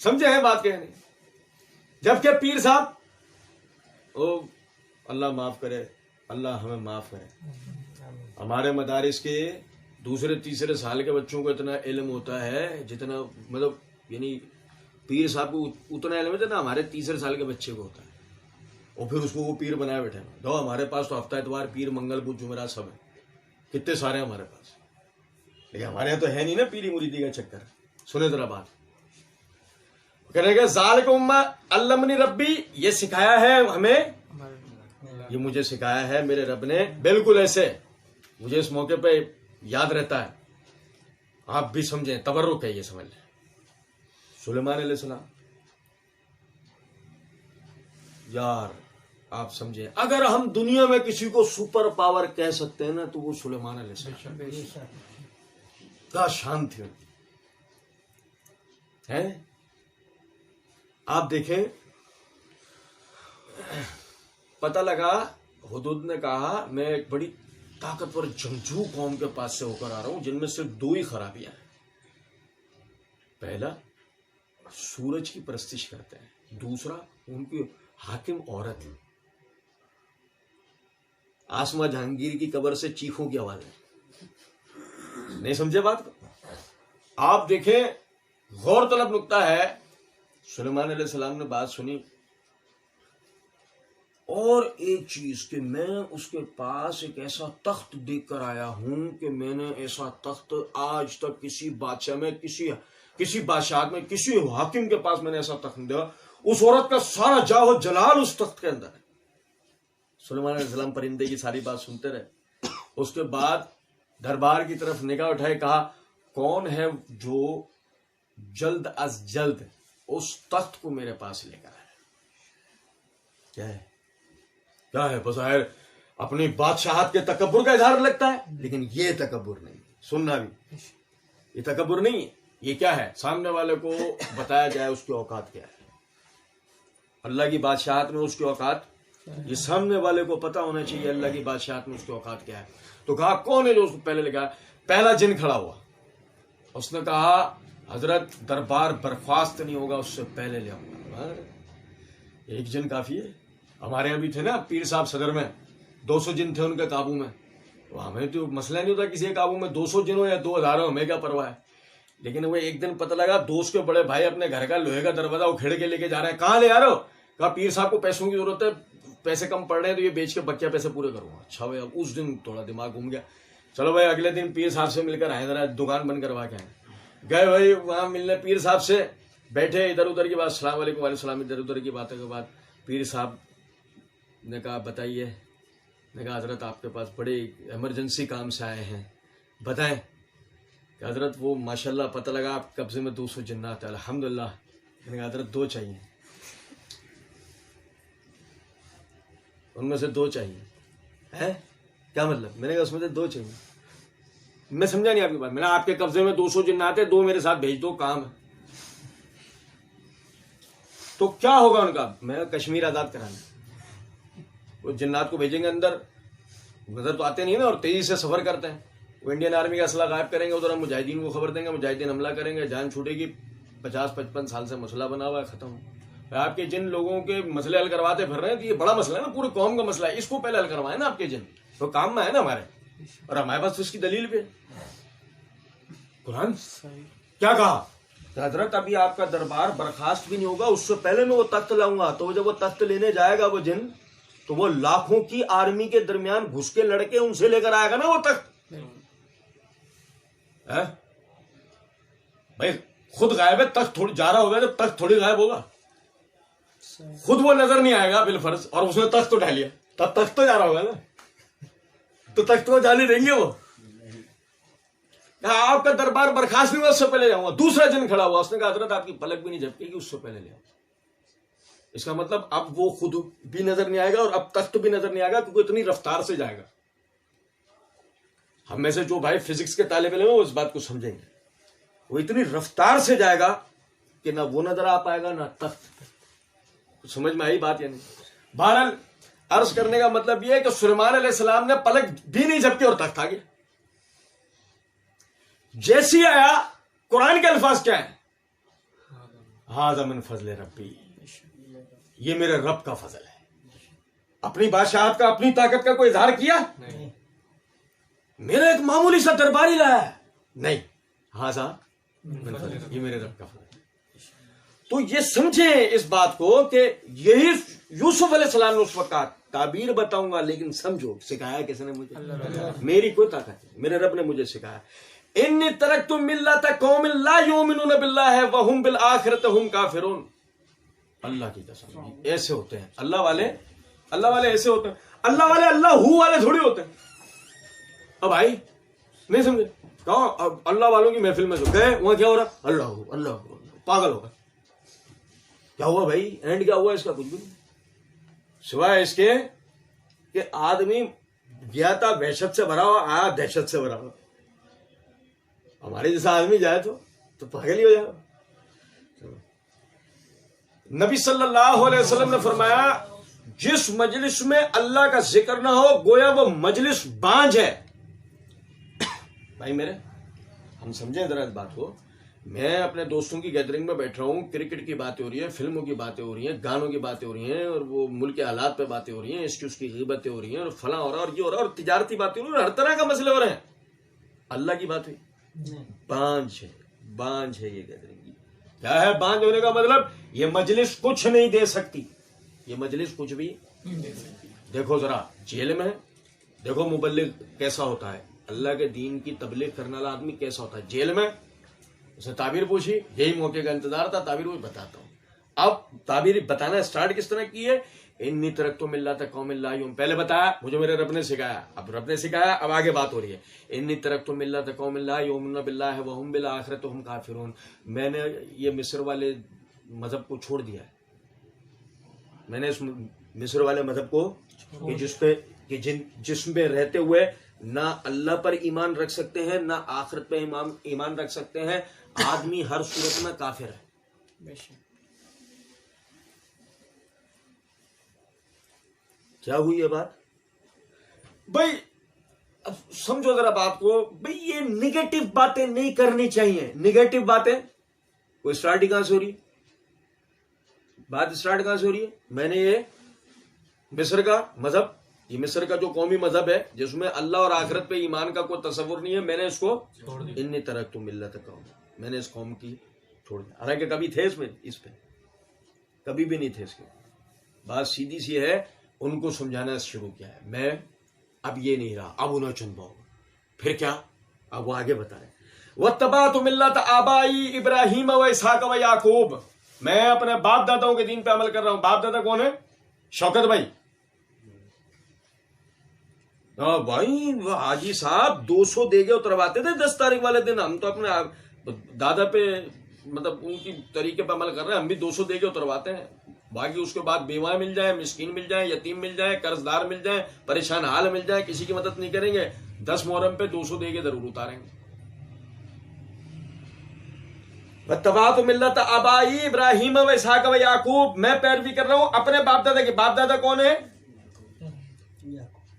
سمجھے ہیں بات کہنے؟ جبکہ پیر صاحب اللہ معاف کرے، اللہ ہمیں معاف کرے، ہمارے مدارس کے دوسرے تیسرے سال کے بچوں کو اتنا علم ہوتا ہے جتنا مطلب یعنی پیر صاحب کو اتنا علم ہے جتنا ہمارے تیسرے سال کے بچے کو ہوتا ہے. اور پھر اس کو وہ پیر بنائے بیٹھے ہیں. دو ہمارے پاس تو ہفتہ اتوار پیر منگل بدھ جمعرات سب ہے، کتنے سارے ہیں ہمارے پاس، لیکن ہمارے یہاں تو ہے نہیں نا پیری مریدی کا چکر. سنے ذرا بات، کہنے کہ ذالکم علمنی ربی، یہ سکھایا ہے ہمیں، یہ مجھے سکھایا ہے میرے رب نے. بالکل ایسے مجھے اس موقع پہ یاد رہتا ہے، آپ بھی سمجھیں، تبرک ہے یہ، سمجھ لیں. سلیمان علیہ السلام، یار آپ سمجھیں، اگر ہم دنیا میں کسی کو سپر پاور کہہ سکتے ہیں نا تو وہ سلیمان علیہ السلام. کیا شان تھی ہے. آپ دیکھیں، پتہ لگا حدود نے کہا میں ایک بڑی طاقتور جنگجو قوم کے پاس سے ہو کر آ رہا ہوں جن میں صرف 2 ہی خرابیاں ہیں. پہلا، سورج کی پرستش کرتے ہیں. دوسرا، ان کی حاکم عورت ہے. آسما جہانگیر کی قبر سے چیخوں کی آواز ہے. نہیں سمجھے بات کو؟ آپ دیکھیں، غور طلب نقطہ ہے. سلیمان علیہ السلام نے بات سنی، اور ایک چیز کہ میں اس کے پاس ایک ایسا تخت دیکھ کر آیا ہوں کہ میں نے ایسا تخت آج تک کسی بادشاہ میں، کسی بادشاہ میں، کسی حاکم کے پاس میں نے ایسا تخت نہیں دیکھا. اس عورت کا سارا جاہ و جلال اس تخت کے اندر ہے. سلیمان علیہ السلام پرندے کی ساری بات سنتے رہے. اس کے بعد دربار کی طرف نگاہ اٹھائے, کہا کون ہے جو جلد از جلد اس تخت کو میرے پاس لے کر آئے. کیا ہے بظاہر اپنی بادشاہت کے تکبر کا اظہار لگتا ہے, لیکن یہ تکبر نہیں. سننا بھی, یہ تکبر نہیں ہے. یہ کیا ہے؟ سامنے والے کو بتایا جائے اس کی اوقات کیا ہے. اللہ کی بادشاہت میں اس کی اوقات, یہ سامنے والے کو پتا ہونا چاہیے اللہ کی بادشاہت میں اس کی اوقات کیا ہے. تو کہا کون ہے جو اس کو پہلے لے گا؟ پہلا جن کھڑا ہوا. اس نے کہا حضرت دربار برخاست نہیں ہوگا اس سے پہلے لے آؤں گا. ایک جن کافی ہے. ہمارے یہاں بھی تھے نا پیر صاحب صدر میں 200 جن تھے ان کے قابو میں. ہمیں تو مسئلہ نہیں ہوتا کسی کے قابو میں 200 جن ہو یا 2000 ہو, ہمیں کیا پرواہ ہے. لیکن وہ ایک دن پتہ لگا دوست کے بڑے بھائی اپنے گھر کا لوہے کا دروازہ اکھیڑ کے لے کے جا رہے ہیں. کہاں لے آ رہے ہو؟ کہا پیر صاحب کو پیسوں کی ضرورت ہے, پیسے کم پڑ رہے ہیں تو یہ بیچ کے بکیا پیسے پورے کروں گا. اچھا بھائی, اب اس دن تھوڑا دماغ گھوم گیا. چلو بھائی اگلے دن پیر صاحب سے مل کر آئے, ذرا دکان بند کروا کے آئے. گئے بھائی وہاں ملنے پیر صاحب سے, بیٹھے ادھر ادھر کی بات, السلام علیکم وعلیکم السلام, ادھر ادھر کی باتوں کے بعد پیر صاحب نے کہا بتائیے. نے کہا حضرت آپ کے پاس بڑے ایمرجنسی کام سے آئے ہیں, بتائیں. کہ حضرت وہ ماشاءاللہ پتہ لگا آپ قبضے میں 200 جنات ہیں الحمدللہ. میں نے کہا حضرت 2 چاہیے, ان میں سے 2 چاہیے. ہے کیا مطلب؟ میں نے کہا اس میں سے 2 چاہیے. میں سمجھا نہیں آپ کی بات. میں نے آپ کے قبضے میں 200 جنات ہیں, 2 میرے ساتھ بھیج دو, کام ہے. تو کیا ہوگا ان کا؟ میں کشمیر آزاد کرانا. وہ جنات کو بھیجیں گے اندر, نظر تو آتے نہیں نا, اور تیزی سے سفر کرتے ہیں. وہ انڈین آرمی کا اسلحہ غائب کریں گے, ادھر ہم مجاہدین کو خبر دیں گے, مجاہدین حملہ کریں گے, جان چھوٹے گی. 50-55 سال سے مسئلہ بنا ہوا ہے, ختم. آپ کے جن لوگوں کے مسئلے حل کرواتے پھر رہے ہیں, تو یہ بڑا مسئلہ ہے نا, پورے قوم کا مسئلہ ہے. اس کو پہلے حل کروائیں نا آپ کے جن, تو کام میں ہے نا ہمارے, اور ہمارے پاس اس کی دلیل بھی ہے. قرآن کیا کہا؟ حضرت ابھی آپ کا دربار برخاست بھی نہیں ہوگا, اس سے پہلے میں وہ تخت لاؤں گا. تو جب وہ تخت لینے جائے گا وہ جن, تو وہ لاکھوں کی آرمی کے درمیان گھس کے لڑکے ان سے لے کر آئے گا نا وہ تخت. بھائی خود غائب ہے, تخت تھوڑی جا رہا ہوگا, جب تخت تھوڑی غائب ہوگا, خود وہ نظر نہیں آئے گا بالفرض, اور اس نے تخت اٹھا لیا, تب تخت تو جا رہا ہوگا نا, تو تخت کو جانے دیں گے وہ. آپ کا دربار برخاست نہیں ہوا, اس سے پہلے جاؤں گا. دوسرا جن کھڑا ہوا, اس نے کہا حضرت آپ کی پلک بھی نہیں جھپکے گی, اس سے پہلے لے آؤ. اس کا مطلب اب وہ خود بھی نظر نہیں آئے گا اور اب تخت بھی نظر نہیں آئے گا, کیونکہ اتنی رفتار سے جائے گا. ہم میں سے جو بھائی فزکس کے طالب علم ہیں وہ اس بات کو سمجھیں گے. وہ اتنی رفتار سے جائے گا کہ نہ وہ نظر آ پائے گا نہ تخت. سمجھ میں آئی بات یا نہیں؟ بہرحال عرض کرنے کا مطلب یہ ہے کہ سلیمان علیہ السلام نے پلک بھی نہیں جھپکی اور تخت آ گیا. جیسی آیا, قرآن کے الفاظ کیا ہیں؟ ھذا من فضل ربی, یہ میرے رب کا فضل ہے. اپنی بادشاہت کا, اپنی طاقت کا کوئی اظہار کیا نہیں. میرا ایک معمولی سا درباری لایا ہے نہیں, ھذا من فضل, یہ میرے رب کا فضل ہے. تو یہ سمجھیں اس بات کو کہ یہی یوسف علیہ السلام نے اس وقت کہا, تعبیر بتاؤں گا لیکن سمجھو. سکھایا کس نے مجھے؟ میری کوئی طاقت نہیں, میرے رب نے مجھے سکھایا. انی ترکت ملت قوم لا یؤمنون باللہ وہم بالآخرۃ ہم کافرون. اللہ کی قسم ایسے ہوتے ہیں اللہ والے. اللہ والے ایسے ہوتے ہیں. اللہ والے اللہ ہو والے تھوڑی ہوتے ہیں. اب بھائی نہیں سمجھے, کہو اللہ والوں کی محفل میں جو گئے وہاں کیا ہو رہا, اللہ ہو اللہ ہو, پاگل ہوگا. کیا ہوا بھائی, اینڈ کیا ہوا اس کا؟ کچھ بھی نہیں, سوائے اس کے کہ آدمی گیا تھا وحشت سے بھرا ہوا, آیا دہشت سے بھرا ہوا. ہمارے جیسا آدمی جائے تو پاگل ہی ہو جائے. نبی صلی اللہ علیہ وسلم نے فرمایا جس مجلس میں اللہ کا ذکر نہ ہو گویا وہ مجلس بانج ہے. بھائی میرے, ہم سمجھیں ذرا اس بات کو. میں اپنے دوستوں کی گیدرنگ میں بیٹھ رہا ہوں, کرکٹ کی باتیں ہو رہی ہیں, فلموں کی باتیں ہو رہی ہیں, گانوں کی باتیں ہو رہی ہیں, اور وہ ملک کے حالات پہ باتیں ہو رہی ہیں, اس کی غیبتیں ہو رہی ہیں, اور فلاں ہو رہا ہے, اور یہ ہو رہا ہے, اور تجارتی باتیں ہو رہی ہیں, ہر طرح کا مسئلے ہو رہے ہیں. اللہ کی بات ہوئی, بانج ہے. بانج ہے یہ گیدرنگ. کیا ہے بانج ہونے کا مطلب؟ یہ مجلس کچھ نہیں دے سکتی, یہ مجلس کچھ بھی. دیکھو ذرا جیل میں, دیکھو مبلغ کیسا ہوتا ہے, اللہ کے دین کی تبلیغ کرنے والا آدمی کیسا ہوتا ہے. جیل میں اسے تعبیر پوچھی, یہی موقع کا انتظار تھا, تعبیر وہی بتاتا ہوں. اب تعبیر بتانا سٹارٹ کس طرح کی ہے؟ انی ترکت ملت قوم لا یؤمنون، پہلے بتایا مجھے میرے رب نے سکھایا، اب رب نے سکھایا، اب آگے بات ہو رہی ہے انی ترکت ملت قوم لا یؤمنون باللہ وهم بالآخرۃ هم کافرون، میں نے یہ مصر والے مذہب کو چھوڑ دیا ہے، میں نے اس مصر والے مذہب کو جس میں رہتے ہوئے نہ اللہ پر ایمان رکھ سکتے ہیں نہ آخرت پہ ایمان رکھ سکتے ہیں، آدمی ہر صورت میں کافر ہے۔ کیا ہوئی یہ بات بھائی؟ اب سمجھو ذرا بات کو بھائی، یہ نگیٹو باتیں نہیں کرنی چاہیے، نگیٹو باتیں۔ کوئی اسٹارٹ کہاں سے ہو رہی ہے؟ بات اسٹارٹ کہاں سے ہو رہی ہے؟ میں نے یہ مصر کا مذہب، یہ مصر کا جو قومی مذہب ہے جس میں اللہ اور آخرت پہ ایمان کا کوئی تصور نہیں ہے، میں نے اس کو انی ترکت ملت قوم، میں نے اس قوم کی چھوڑ دیا، حالانکہ کبھی تھے اس پہ کبھی بھی نہیں تھے اس کے۔ بات سیدھی سی ہے، ان کو سمجھانا شروع کیا ہے، میں اب یہ نہیں رہا، اب انہیں چن پاؤں، پھر کیا؟ اب وہ آگے بتا رہے واتبعت ملت آبائی ابراہیم و اسحاق و یعقوب، میں اپنے باپ داداؤں کے دین پہ عمل کر رہا ہوں۔ باپ دادا کون ہے؟ شوکت بھائی، بھائی وہ حاجی صاحب 200 دیگے اترواتے تھے 10 تاریخ والے دن، ہم تو اپنے دادا پہ مطلب ان کی طریقے پہ عمل کر رہے ہیں، ہم بھی 200 دیگے اترواتے ہیں، باقی اس کے بعد بیوائیں مل جائیں، مسکین مل جائیں، یتیم مل جائیں، قرض دار مل جائیں، پریشان حال مل جائیں، کسی کی مدد نہیں کریں گے، 10 محرم پہ 200 دیگے ضرور اتاریں گے۔ واتبعت ملت آبائی ابراہیم و اسحاق و یعقوب، میں پیروی کر رہا ہوں اپنے باپ دادا کی۔ باپ دادا کون ہے؟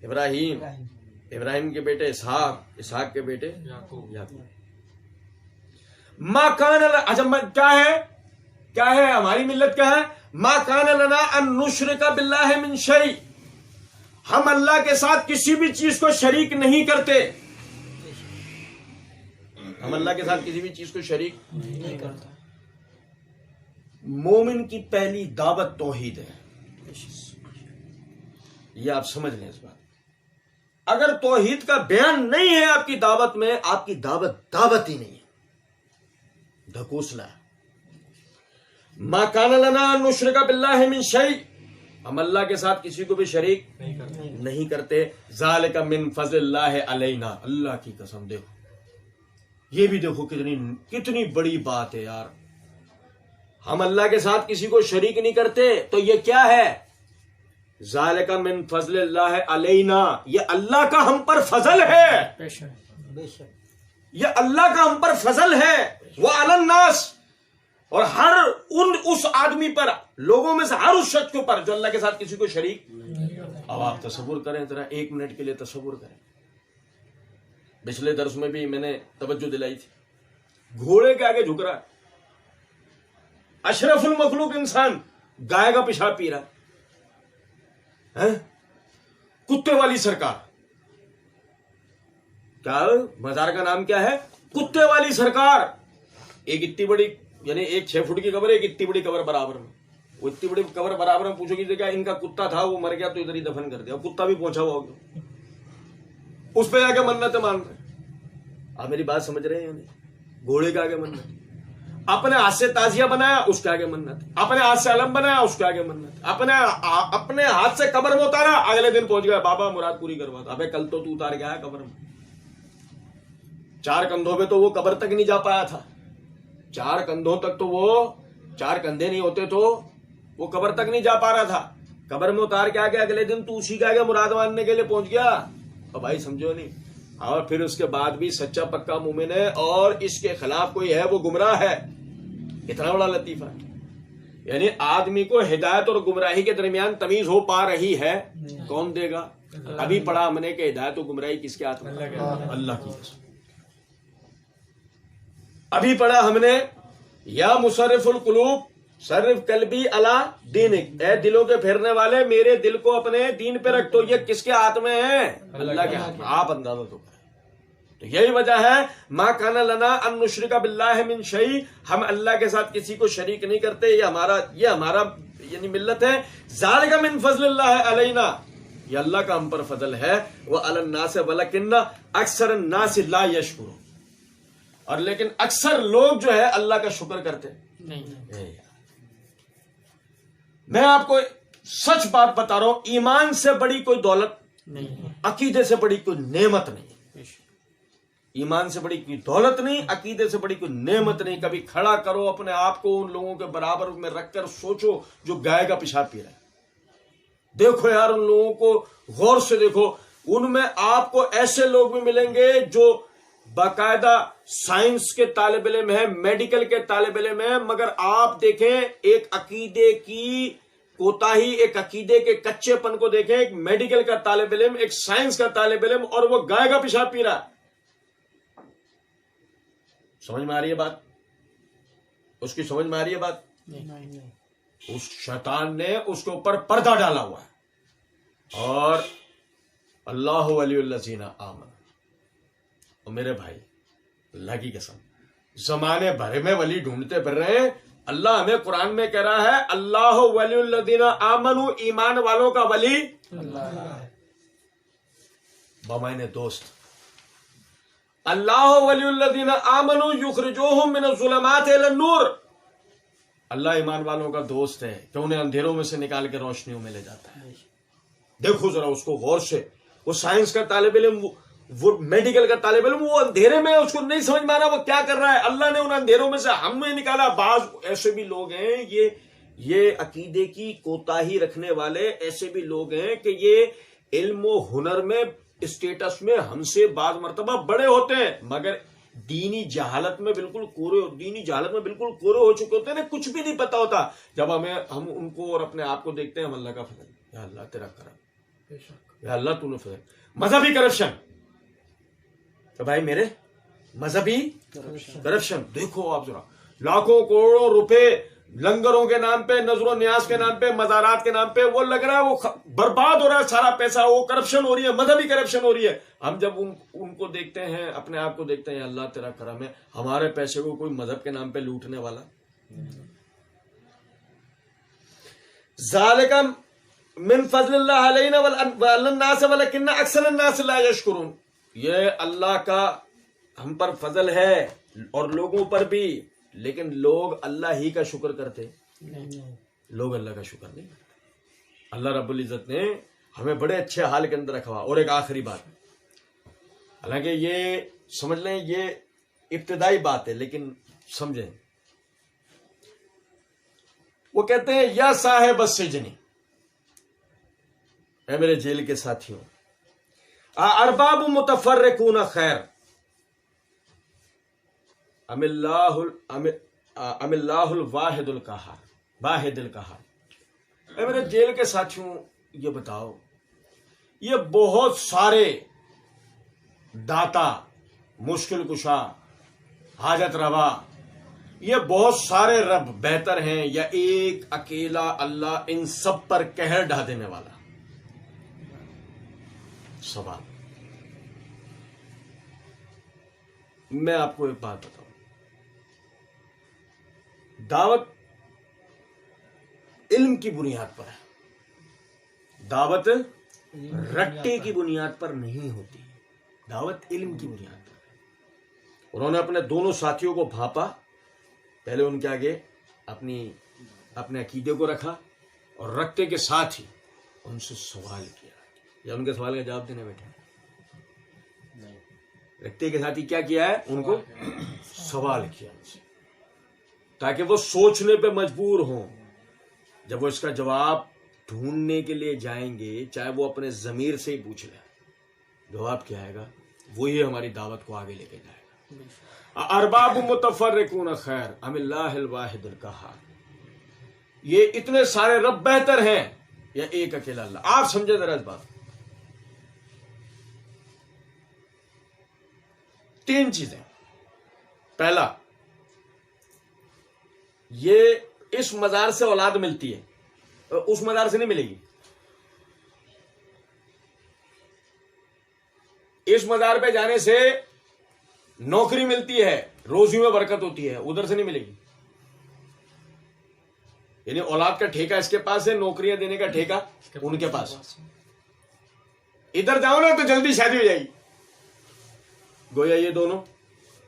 ابراہیم، ابراہیم کے بیٹے اسحاق، اسحاق کے بیٹے یعقوب۔ ما کان کیا ہے ہماری ملت؟ کیا ہے؟ ما کان لنا ان نشرک باللہ من شیء، ہم اللہ کے ساتھ کسی بھی چیز کو شریک نہیں کرتے، ہم اللہ کے ساتھ کسی بھی چیز کو شریک نہیں کرتا۔ مومن کی پہلی دعوت توحید ہے، یہ آپ سمجھ لیں اس بات۔ اگر توحید کا بیان نہیں ہے آپ کی دعوت میں، آپ کی دعوت ہی نہیں ہے، ڈھکوسلا ہے۔ ما کان لنا ان نشرک باللہ من شیء، ہم اللہ کے ساتھ کسی کو بھی شریک نہیں کرتے۔ ذالک من فضل اللہ علینا، اللہ کی قسم دیکھو، یہ بھی دیکھو کتنی بڑی بات ہے یار، ہم اللہ کے ساتھ کسی کو شریک نہیں کرتے، تو یہ کیا ہے؟ ذالک من فضل اللہ علینا، یہ اللہ کا ہم پر فضل ہے، یہ اللہ کا ہم پر فضل ہے۔ وعلی الناس، اور ہر اس آدمی پر، لوگوں میں سے ہر اس شخص کے اوپر جو اللہ کے ساتھ کسی کو شریک۔ اب آپ تصور کریں ذرا، 1 منٹ کے لیے تصور کریں، پچھلے درس میں بھی میں نے توجہ دلائی تھی، گھوڑے کے آگے جھک رہا ہے، اشرف المخلوق انسان گائے کا پیشاب پی رہا ہے، کتے والی سرکار، کیا مزار کا نام کیا ہے؟ کتے والی سرکار، ایک اتنی بڑی، یعنی ایک 6 فٹ کی قبر، ایک اتنی بڑی قبر برابر میں، وہ اتنی بڑی قبر برابر میں، پوچھو گی کیا ان کا کتا تھا وہ مر گیا تو ادھر ہی دفن کر دیا، کتا بھی پہنچا ہوا ہوگا، اس پہ جا کے منتیں مان رہے۔ آپ میری بات سمجھ رہے ہیں؟ نہیں، گھوڑے کے آگے منت، اپنے ہاتھ سے تازیہ بنایا اس کے آگے منت، اپنے ہاتھ سے علم بنایا اس کے آگے منت، اپنے ہاتھ سے قبر میں اتارا، اگلے دن پہنچ گیا بابا مراد پوری کروا دو۔ ابے کل تو اتار گیا ہے قبر میں، 4 کندھوں پہ تو وہ قبر تک نہیں جا پایا تھا، 4 کندھوں تک تو وہ 4 کندھے نہیں ہوتے تو وہ قبر تک نہیں جا پا رہا تھا، قبر میں اتار کے آگے اگلے دن تو اسی کے آگے مراد ماننے کے لیے پہنچ گیا۔ اور بھائی سمجھو نہیں، اور پھر اس کے بعد بھی سچا پکا مومن ہے اور اس کے خلاف کوئی ہے وہ گمراہ ہے۔ اتنا بڑا لطیفہ ہے، یعنی آدمی کو ہدایت اور گمراہی کے درمیان تمیز ہو پا رہی ہے، کون دے گا؟ ابھی پڑھا ہم نے کہ ہدایت و گمراہی کس کے ہاتھ میں؟ اللہ کی قسم۔ ابھی پڑھا ہم نے یا مصرف القلوب صرف قلبی علی دینک، اے دلوں کے پھیرنے والے میرے دل کو اپنے دین پہ رکھ، تو یہ کس کے ہاتھ میں ہے؟ اللہ کے ہاتھ میں۔ آپ اندازہ تو کریں، تو یہی وجہ ہے ما کان لنا ان نشرک باللہ من شیء، ہم اللہ کے ساتھ کسی کو شریک نہیں کرتے، یہ ہمارا یعنی ملت ہے۔ ذالک من فضل اللہ علینا، یہ اللہ کا ہم پر فضل ہے۔ وعلی الناس ولکن اکثر الناس لا یشکرون، اور لیکن اکثر لوگ جو ہے اللہ کا شکر کرتے نہیں۔ میں آپ کو سچ بات بتا رہا ہوں، ایمان سے بڑی کوئی دولت نہیں، عقیدے سے بڑی کوئی نعمت نہیں، ایمان سے بڑی کوئی دولت نہیں، عقیدے سے بڑی کوئی نعمت نہیں۔ کبھی کھڑا کرو اپنے آپ کو ان لوگوں کے برابر میں رکھ کر سوچو جو گائے کا پیشاب پی رہا ہے، دیکھو یار ان لوگوں کو غور سے دیکھو، ان میں آپ کو ایسے لوگ بھی ملیں گے جو باقاعدہ سائنس کے طالب علم ہیں، میڈیکل کے طالب علم ہیں، مگر آپ دیکھیں ایک عقیدے کی کوتاہی، ایک عقیدے کے کچے پن کو دیکھیں، ایک میڈیکل کا طالب علم، ایک سائنس کا طالب علم، اور وہ گائے کا پیشاب پی رہا ہے۔ سمجھ میں آ رہی ہے بات؟ اس کی سمجھ میں آ رہی ہے بات؟ اس شیطان نے اس کے اوپر پردہ ڈالا ہوا ہے۔ اور اللہ ولی الذین آمنوا، اور میرے بھائی اللہ کی قسم زمانے بھر میں ولی ڈھونڈتے پھر رہے ہیں، اللہ ہمیں قرآن میں کہہ رہا ہے اللہ ولی الذین آمنوا، ایمان والوں کا ولی اللہ ہے، بمعنی دوست۔ اللہ ولی الذین آمنوا یخرجوہم من الظلمات الی النور، اللہ ایمان والوں کا دوست ہے کہ انہیں اندھیروں میں سے نکال کے روشنیوں میں لے جاتا ہے۔ دیکھو ذرا اس کو غور سے، وہ سائنس کا طالب علم، وہ میڈیکل کا طالب علم، وہ اندھیرے میں اس کو نہیں سمجھ میں آ رہا وہ کیا کر رہا ہے، اللہ نے ان اندھیروں میں سے ہمیں نکالا۔ بعض ایسے بھی لوگ ہیں، یہ عقیدے کی کوتاہی رکھنے والے ایسے بھی لوگ ہیں کہ یہ علم و ہنر میں، اسٹیٹس میں ہم سے بعض مرتبہ بڑے ہوتے ہیں، مگر دینی جہالت میں بالکل کورے ہو چکے ہوتے ہیں، کچھ بھی نہیں پتا ہوتا۔ جب ہم ان کو اور اپنے آپ کو دیکھتے ہیں، ہم اللہ کا فضل، یا اللہ تیرا کرم، یا اللہ تو نے فضل۔ مذہبی کرپشن، تو بھائی میرے مذہبی کرپشن دیکھو آپ ذرا، لاکھوں کروڑوں روپے لنگروں کے نام پہ، نظر و نیاز کے نام پہ، مزارات کے نام پہ وہ لگ رہا ہے، وہ برباد ہو رہا ہے سارا پیسہ، وہ کرپشن ہو رہی ہے، مذہبی کرپشن ہو رہی ہے۔ ہم جب ان کو دیکھتے ہیں، اپنے آپ کو دیکھتے ہیں، اللہ تیرا کرم ہے، ہمارے پیسے کو کوئی مذہب کے نام پہ لوٹنے والا۔ ذالک من فضل اللہ علینا وعلی الناس ولکن اکثر الناس لا یشکرون، یہ اللہ کا ہم پر فضل ہے اور لوگوں پر بھی، لیکن لوگ اللہ ہی کا شکر کرتے، لوگ اللہ کا شکر نہیں کرتے۔ اللہ رب العزت نے ہمیں بڑے اچھے حال کے اندر رکھا۔ اور ایک آخری بات، حالانکہ یہ سمجھ لیں یہ ابتدائی بات ہے، لیکن سمجھیں، وہ کہتے ہیں یا صاحب السجن، اے میرے جیل کے ساتھیوں، ارباب متفرقون خیر ام اللہ الواحد القہار۔ اے میرے جیل کے ساتھیوں، یہ بتاؤ، یہ بہت سارے داتا، مشکل کشا، حاجت روا، یہ بہت سارے رب بہتر ہیں یا ایک اکیلا اللہ ان سب پر قہر ڈھا دینے والا؟ سوال۔ میں آپ کو ایک بات بتاؤں، دعوت علم کی بنیاد پر ہے، دعوت رٹے کی بنیاد پر نہیں ہوتی، دعوت علم کی بنیاد پر۔ انہوں نے اپنے دونوں ساتھیوں کو بھاپا، پہلے ان کے آگے اپنے عقیدے کو رکھا، اور رکھتے کے ساتھ ہی ان سے سوال کیا، یا ان کے سوال کا جواب دینے بیٹھے؟ رکھتے کے ساتھ ہی کیا کیا ہے؟ ان کو سوال کیا، تاکہ وہ سوچنے پہ مجبور ہوں۔ جب وہ اس کا جواب ڈھونڈنے کے لیے جائیں گے، چاہے وہ اپنے ضمیر سے ہی پوچھ لیں، جواب کیا آئے گا وہی ہماری دعوت کو آگے لے کے جائے گا۔ ارباب متفرقون خیر ام اللہ الواحد القہار، یہ اتنے سارے رب بہتر ہیں یا ایک اکیلا اللہ؟ آپ سمجھے ذرا اس بات۔ تین چیزیں، پہلا، یہ اس مزار سے اولاد ملتی ہے، اس مزار سے نہیں ملے گی۔ اس مزار پہ جانے سے نوکری ملتی ہے، روزی میں برکت ہوتی ہے، ادھر سے نہیں ملے گی۔ یعنی اولاد کا ٹھیکہ اس کے پاس ہے، نوکریاں دینے کا ٹھیکہ ان کے پاس۔ ادھر جاؤ نا تو جلدی شادی ہو جائے گی، گویا یہ دونوں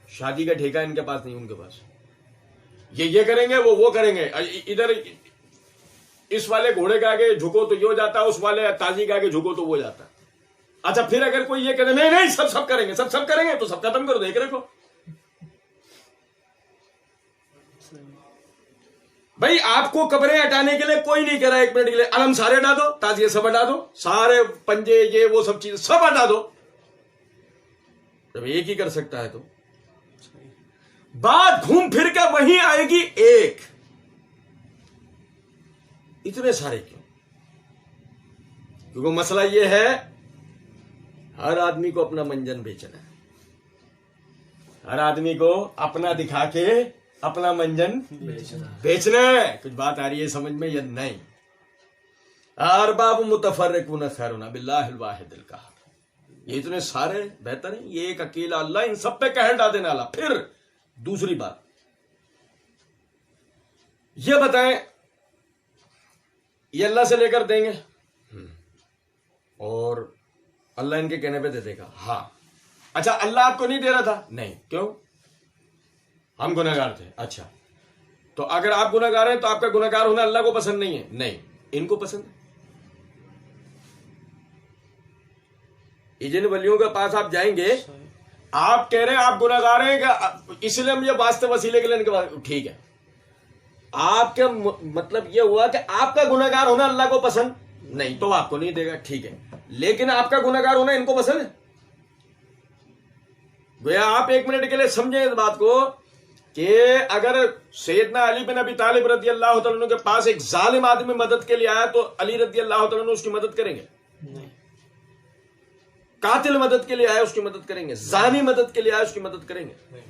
شادی کا ٹھیکہ ان کے پاس نہیں، ان کے پاس۔ یہ کریں گے، وہ کریں گے۔ ادھر اس والے گھوڑے کے آگے جھکو تو یہ ہو جاتا ہے، اس والے تازی کے آگے جھکو تو وہ جاتا ہے۔ اچھا پھر اگر کوئی یہ کہتے نہیں سب کریں گے، سب کریں گے، تو سب ختم کرو، دیکھ رکھو بھائی۔ آپ کو قبریں ہٹانے کے لیے کوئی نہیں کہہ رہا 1 منٹ کے لیے علم سارے ہٹا دو، تازیے سب ہٹا دو، سارے پنجے یہ وہ سب چیز سب ہٹا دو۔ جب ایک ہی کر سکتا ہے تو بات گھوم پھر کے وہیں آئے گی ایک۔ اتنے سارے کیوں؟ کیونکہ مسئلہ یہ ہے ہر آدمی کو اپنا منجن بیچنا ہے، ہر آدمی کو اپنا دکھا کے اپنا منجن بیچنا ہے۔ کچھ بات آ رہی ہے سمجھ میں یا نہیں؟ ارباب متفرقون خیر باللہ الواحد القہار۔ یہ اتنے سارے بہتر ہیں، یہ ایک اکیلا اللہ ان سب پہ قہر ڈال دینے والا۔ پھر دوسری بات یہ بتائیں، یہ اللہ سے لے کر دیں گے اور اللہ ان کے کہنے پہ دے دے گا؟ ہاں۔ اچھا اللہ آپ کو نہیں دے رہا تھا؟ نہیں۔ کیوں؟ ہم گنہگار تھے۔ اچھا تو اگر آپ گنہگار ہیں تو آپ کا گنہگار ہونا اللہ کو پسند نہیں ہے؟ نہیں، ان کو پسند ہے۔ جن ولیوں کے پاس آپ جائیں گے، آپ کہہ رہے ہیں آپ گنہگار ہیں کہ اس لیے ہم یہ واسطے وسیلے کے لیے ان کے پاس، ٹھیک ہے، آپ کا مطلب یہ ہوا کہ آپ کا گنہگار ہونا اللہ کو پسند نہیں، تو آپ کو نہیں دے گا، ٹھیک ہے، لیکن آپ کا گنہگار ہونا ان کو پسند ہے۔ گویا آپ 1 منٹ کے لیے سمجھیں اس بات کو کہ اگر سیدنا علی بن ابی طالب رضی اللہ تعالیٰ عنہ کے پاس ایک ظالم آدمی مدد کے لیے آیا تو علی رضی اللہ تعالیٰ عنہ اس کی مدد کریں گے؟ قاتل مدد کے لیے آئے اس کی مدد کریں گے؟ زانی مدد کے لیے آئے اس کی مدد کریں گے؟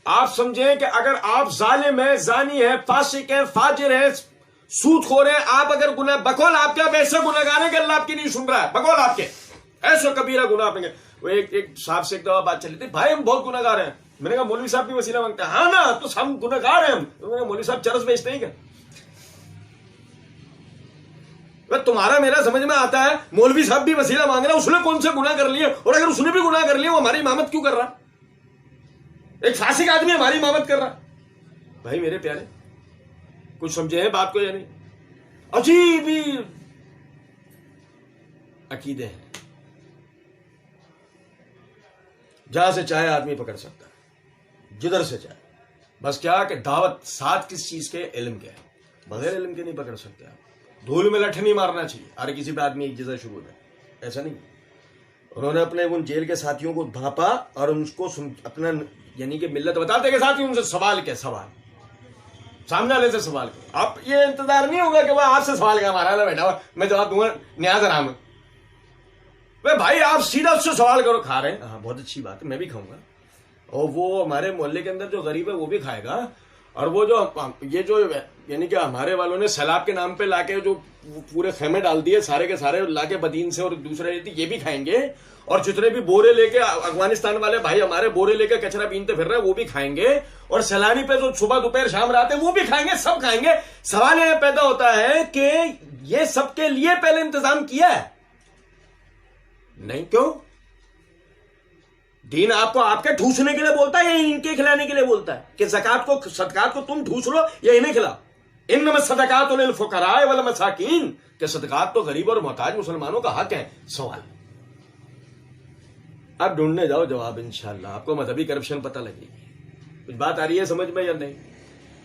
آپ سمجھیں کہ اگر آپ ظالم ہیں، زانی ہیں، فاسق ہیں، فاجر ہیں، سود خور ہیں، آپ اگر گناہ بقول آپ کے ایسے گناہگار ہیں کہ اللہ آپ کی نہیں سن رہا ہے، بقول آپ کے ایسے کبیرہ گناہ پہ گے۔ وہ ایک صاحب سے ایک دفعہ بات چلی تھی، بھائی ہم بہت گناہگار ہیں۔ میں نے کہا مولوی صاحب بھی وسیلہ مانگتے ہیں؟ ہاں نا، تو ہم گناہگار ہیں۔ مولوی صاحب چرس بیچتے ہیں کیا؟ تمہارا میرا سمجھ میں آتا ہے مولوی صاحب بھی وسیلہ مانگ رہا ہے، اس نے کون سے گناہ کر لیے؟ اور اگر اس نے بھی گناہ کر لیے وہ ہماری امامت کیوں کر رہا؟ ایک فاسق آدمی ہماری امامت کر رہا۔ بھائی میرے پیارے کچھ سمجھے ہیں بات کو یا نہیں؟ عجیب ہی عقیدے ہیں، جہاں سے چاہے آدمی پکڑ سکتا ہے، جدھر سے چاہے۔ بس کیا کہ دعوت ساتھ کس چیز کے؟ علم کے، بغیر علم کے نہیں پکڑ سکتے آپ۔ دھول میں لٹھ نہیں مارنا چاہیے ہر کسی پہ آدمی ایک جیسا شروع ہے، ایسا نہیں۔ انہوں نے اپنے ان جیل کے ساتھیوں کو بھاپا اور ان کو اپنا یعنی کہ ملت بتاتے کہ ساتھی ان سے سوال کیا، سوال سامنے والے سے سوال کرو۔ آپ یہ انتظار نہیں ہوگا کہ وہ آپ سے سوال کیا ہمارا بیٹھا ہوا میں جواب دوں گا نیاز آرام ہے۔ بھائی آپ سیدھا اس سے سوال کرو، کھا رہے ہیں؟ ہاں بہت اچھی بات ہے، میں بھی کھاؤں گا، اور وہ ہمارے محلے کے اندر جو غریب ہے وہ بھی کھائے گا، اور وہ جو یہ جو یعنی کہ ہمارے والوں نے سیلاب کے نام پہ لا کے جو پورے خیمے ڈال دیے سارے کے سارے لا کے بدین سے اور دوسرے یہ بھی کھائیں گے، اور جتنے بھی بورے لے کے افغانستان والے بھائی ہمارے بورے لے کے کچرا بینتے پھر رہے ہیں وہ بھی کھائیں گے، اور سیلانی پہ جو صبح دوپہر شام رات ہے وہ بھی کھائیں گے، سب کھائیں گے۔ سوال یہ پیدا ہوتا ہے کہ یہ سب کے لیے پہلے انتظام کیا ہے؟ نہیں۔ کیوں؟ دین آپ کو آپ کے ٹھوسنے کے لیے بولتا ہے یا ان کے کھلانے کے لیے بولتا ہے کہ زکات کو صدقات کو تم ٹھوس لو یا انہیں کھلاؤ؟ انما الصدقات للفقراء والمساکین، کہ صدقات تو غریب اور محتاج مسلمانوں کا حق ہے۔ سوال اب ڈھونڈنے جاؤ جواب، انشاءاللہ آپ کو مذہبی کرپشن پتہ لگے گی۔ کچھ بات آ رہی ہے سمجھ میں یا نہیں؟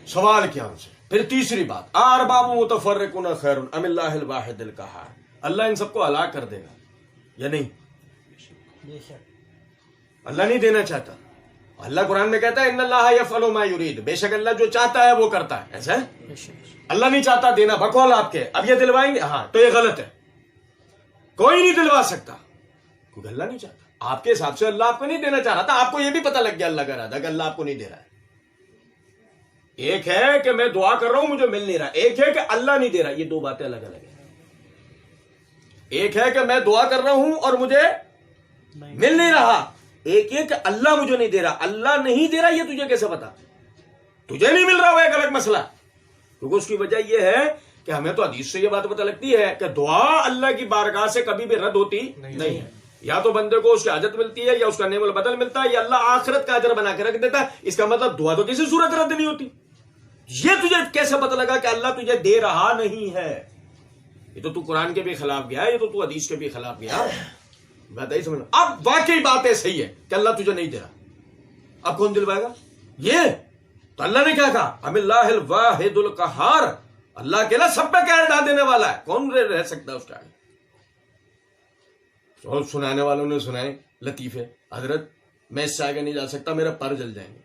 سوال کیا ان سے؟ پھر تیسری بات، ارباب متفرقون خیر ام اللہ الواحد القہار، اللہ ان سب کو ہلاک کر دے گا یا نہیں؟ اللہ نہیں دینا چاہتا، اللہ قرآن میں کہتا ہے ان اللہ یفعل ما یرید، بے شک اللہ جو چاہتا ہے وہ کرتا ہے، ایسا ہے؟ اللہ نہیں چاہتا دینا، بقول آپ کے اب یہ دلوائیں گے، ہاں تو یہ غلط ہے، کوئی نہیں دلوا سکتا کیونکہ اللہ نہیں چاہتا۔ آپ کے حساب سے اللہ آپ کو نہیں دینا چاہ رہا تھا، آپ کو یہ بھی پتہ لگ گیا اللہ کا ارادہ کہ اللہ آپ کو نہیں دے رہا ہے۔ ایک ہے کہ میں دعا کر رہا ہوں مجھے مل نہیں رہا، ایک ہے کہ اللہ نہیں دے رہا، یہ دو باتیں الگ الگ ہیں۔ ایک ہے کہ میں دعا کر رہا ہوں اور مجھے مل نہیں رہا، ایک یہ کہ اللہ مجھے نہیں دے رہا۔ اللہ نہیں دے رہا یہ تجھے کیسے پتا؟ تجھے نہیں مل رہا وہ ایک الگ مسئلہ، کیونکہ اس کی وجہ یہ ہے کہ ہمیں تو حدیث سے یہ بات پتہ لگتی ہے کہ دعا اللہ کی بارگاہ سے کبھی بھی رد ہوتی نہیں ہے، یا تو بندے کو اس کی حاجت ملتی ہے یا اس کا نعم البدل ملتا ہے یا اللہ آخرت کا اجر بنا کے رکھ دیتا ہے۔ اس کا مطلب دعا تو کسی صورت رد نہیں ہوتی، یہ تجھے کیسے پتہ لگا کہ اللہ تجھے دے رہا نہیں ہے؟ یہ تو قرآن کے بھی خلاف گیا، یہ تو حدیث کے بھی خلاف گیا. بات ہی سمجھ. اب واقعی بات ہے صحیح ہے کہ اللہ تجھے نہیں دے رہا، اب کون دلوائے گا؟ یہ تو اللہ نے کیا کہا؟ ام اللہ الواحد القہار، اللہ اکیلا سب پہ قہر ڈال دینے والا ہے، کون رہ سکتا ہے اس کے آگے؟ اور سنانے والوں نے سنائے لطیفے، حضرت میں اس سے آگے نہیں جا سکتا، میرے پر جل جائیں گے.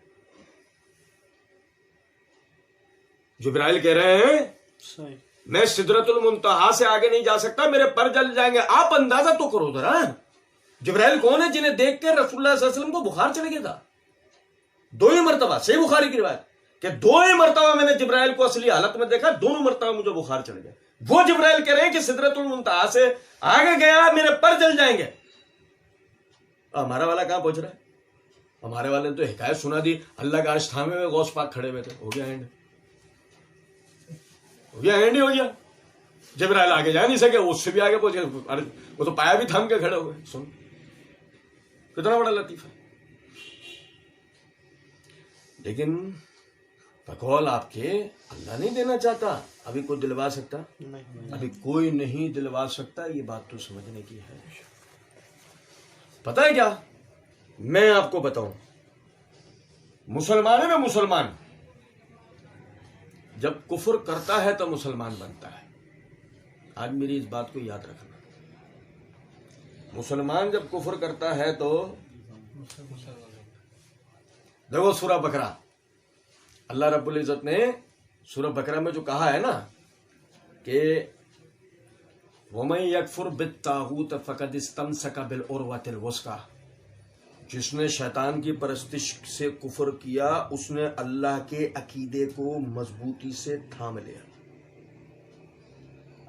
جبرائیل کہہ رہے ہیں میں سدرۃ المنتہا سے آگے نہیں جا سکتا، میرے پر جل جائیں گے. آپ اندازہ تو کرو ذرا، جبرائیل کون ہے جنہیں دیکھ کے رسول اللہ صلی اللہ علیہ وسلم کو بخار چڑھ گیا تھا؟ 2 مرتبہ، صحیح بخاری کی روایت کہ 2 مرتبہ میں نے جبرائیل کو اصلی حالت میں دیکھا، 2 مرتبہ مجھے بخار چڑھ گیا. وہ جبرائیل کہہ رہے ہیں کہ سدرۃ المنتہا سے آگے گیا میرے پر جل جائیں گے. ہمارا والا کہاں پہنچ رہا ہے؟ ہمارے والے نے تو حکایت سنا دی، اللہ کا عرش تھامے ہوئے غوث پاک کھڑے ہوئے تھے، ہو گیا اینڈ، ہو گیا اینڈ ہی ہو گیا. جبرائیل آگے جا نہیں سکے، اس سے بھی آگے پہنچے، وہ تو پایا بھی تھام کے کھڑے ہوئے. سن کتنا بڑا لطیفہ. لیکن بقول آپ کے اللہ نہیں دینا چاہتا، ابھی کوئی دلوا سکتا؟ ابھی کوئی نہیں دلوا سکتا. یہ بات تو سمجھنے کی ہے. پتہ ہے کیا، میں آپ کو بتاؤں، مسلمان ہے نا، مسلمان جب کفر کرتا ہے تو مسلمان بنتا ہے. آج میری اس بات کو یاد رکھنا، مسلمان جب کفر کرتا ہے تو دیکھو سورہ بقرہ، اللہ رب العزت نے سورہ بقرہ میں جو کہا ہے نا کہ وَمَن يَكْفُرْ بِالطَّاغُوتِ فَقَدِ اسْتَمْسَكَ بِالْعُرْوَةِ الْوُثْقَىٰ، جس نے شیطان کی پرستش سے کفر کیا اس نے اللہ کے عقیدے کو مضبوطی سے تھام لیا.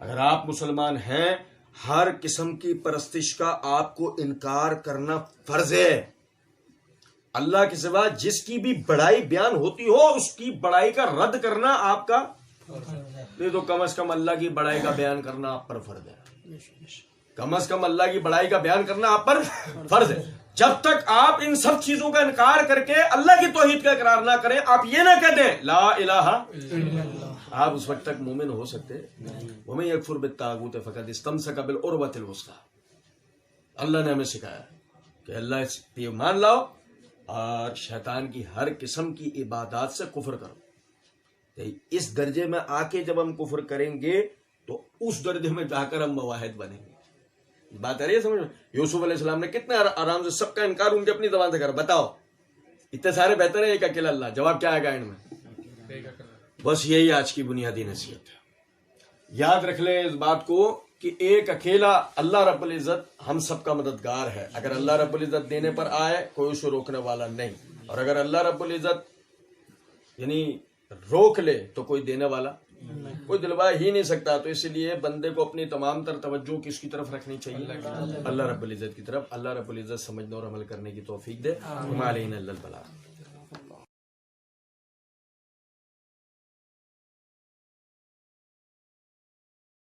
اگر آپ مسلمان ہیں، ہر قسم کی پرستش کا آپ کو انکار کرنا فرض ہے. اللہ کے سوا جس کی بھی بڑائی بیان ہوتی ہو اس کی بڑائی کا رد کرنا آپ کا، یہ تو کم از کم اللہ کی بڑائی کا بیان کرنا آپ پر فرض ہے. کم از کم اللہ کی بڑائی کا بیان کرنا آپ پر فرض ہے. جب تک آپ ان سب چیزوں کا انکار کر کے اللہ کی توحید کا اقرار نہ کریں، آپ یہ نہ کہہ دیں لا الہ الا اللہ، آپ اس وقت تک مومن ہو سکتے نہیں. وَمَن يَكْفُرْ بِالطَّاغُوتِ فَقَدِ اسْتَمْسَكَ بِالْعُرْوَةِ الْوُثْقَىٰ. اللہ نے ہمیں سکھایا کہ اللہ پہ ایمان لاؤ اور شیطان کی ہر قسم کی عبادات سے کفر کرو. اس درجے میں آ کے جب ہم کفر کریں گے تو اس درجے میں جا کر ہم موحد بنیں گے. بات آ رہی ہے سمجھ میں؟ یوسف علیہ السلام نے کتنے آرام سے سب کا انکار ان کی اپنی زبان سے کرا. بتاؤ اتنے سارے بہتر ہے ایک اکیلا اللہ. جواب کیا آئے گا اینڈ میں؟ بس یہی آج کی بنیادی نصیحت ہے. یاد رکھ لیں اس بات کو کہ ایک اکیلا اللہ رب العزت ہم سب کا مددگار ہے. اگر اللہ رب العزت دینے پر آئے کوئی اسے روکنے والا نہیں، اور اگر اللہ رب العزت یعنی روک لے تو کوئی دینے والا کوئی دلوا ہی نہیں سکتا. تو اس لیے بندے کو اپنی تمام تر توجہ کس کی طرف رکھنی چاہیے؟ اللہ رب العزت کی طرف. اللہ رب العزت سمجھنے اور عمل کرنے کی توفیق دے. ہمارے البلاغ.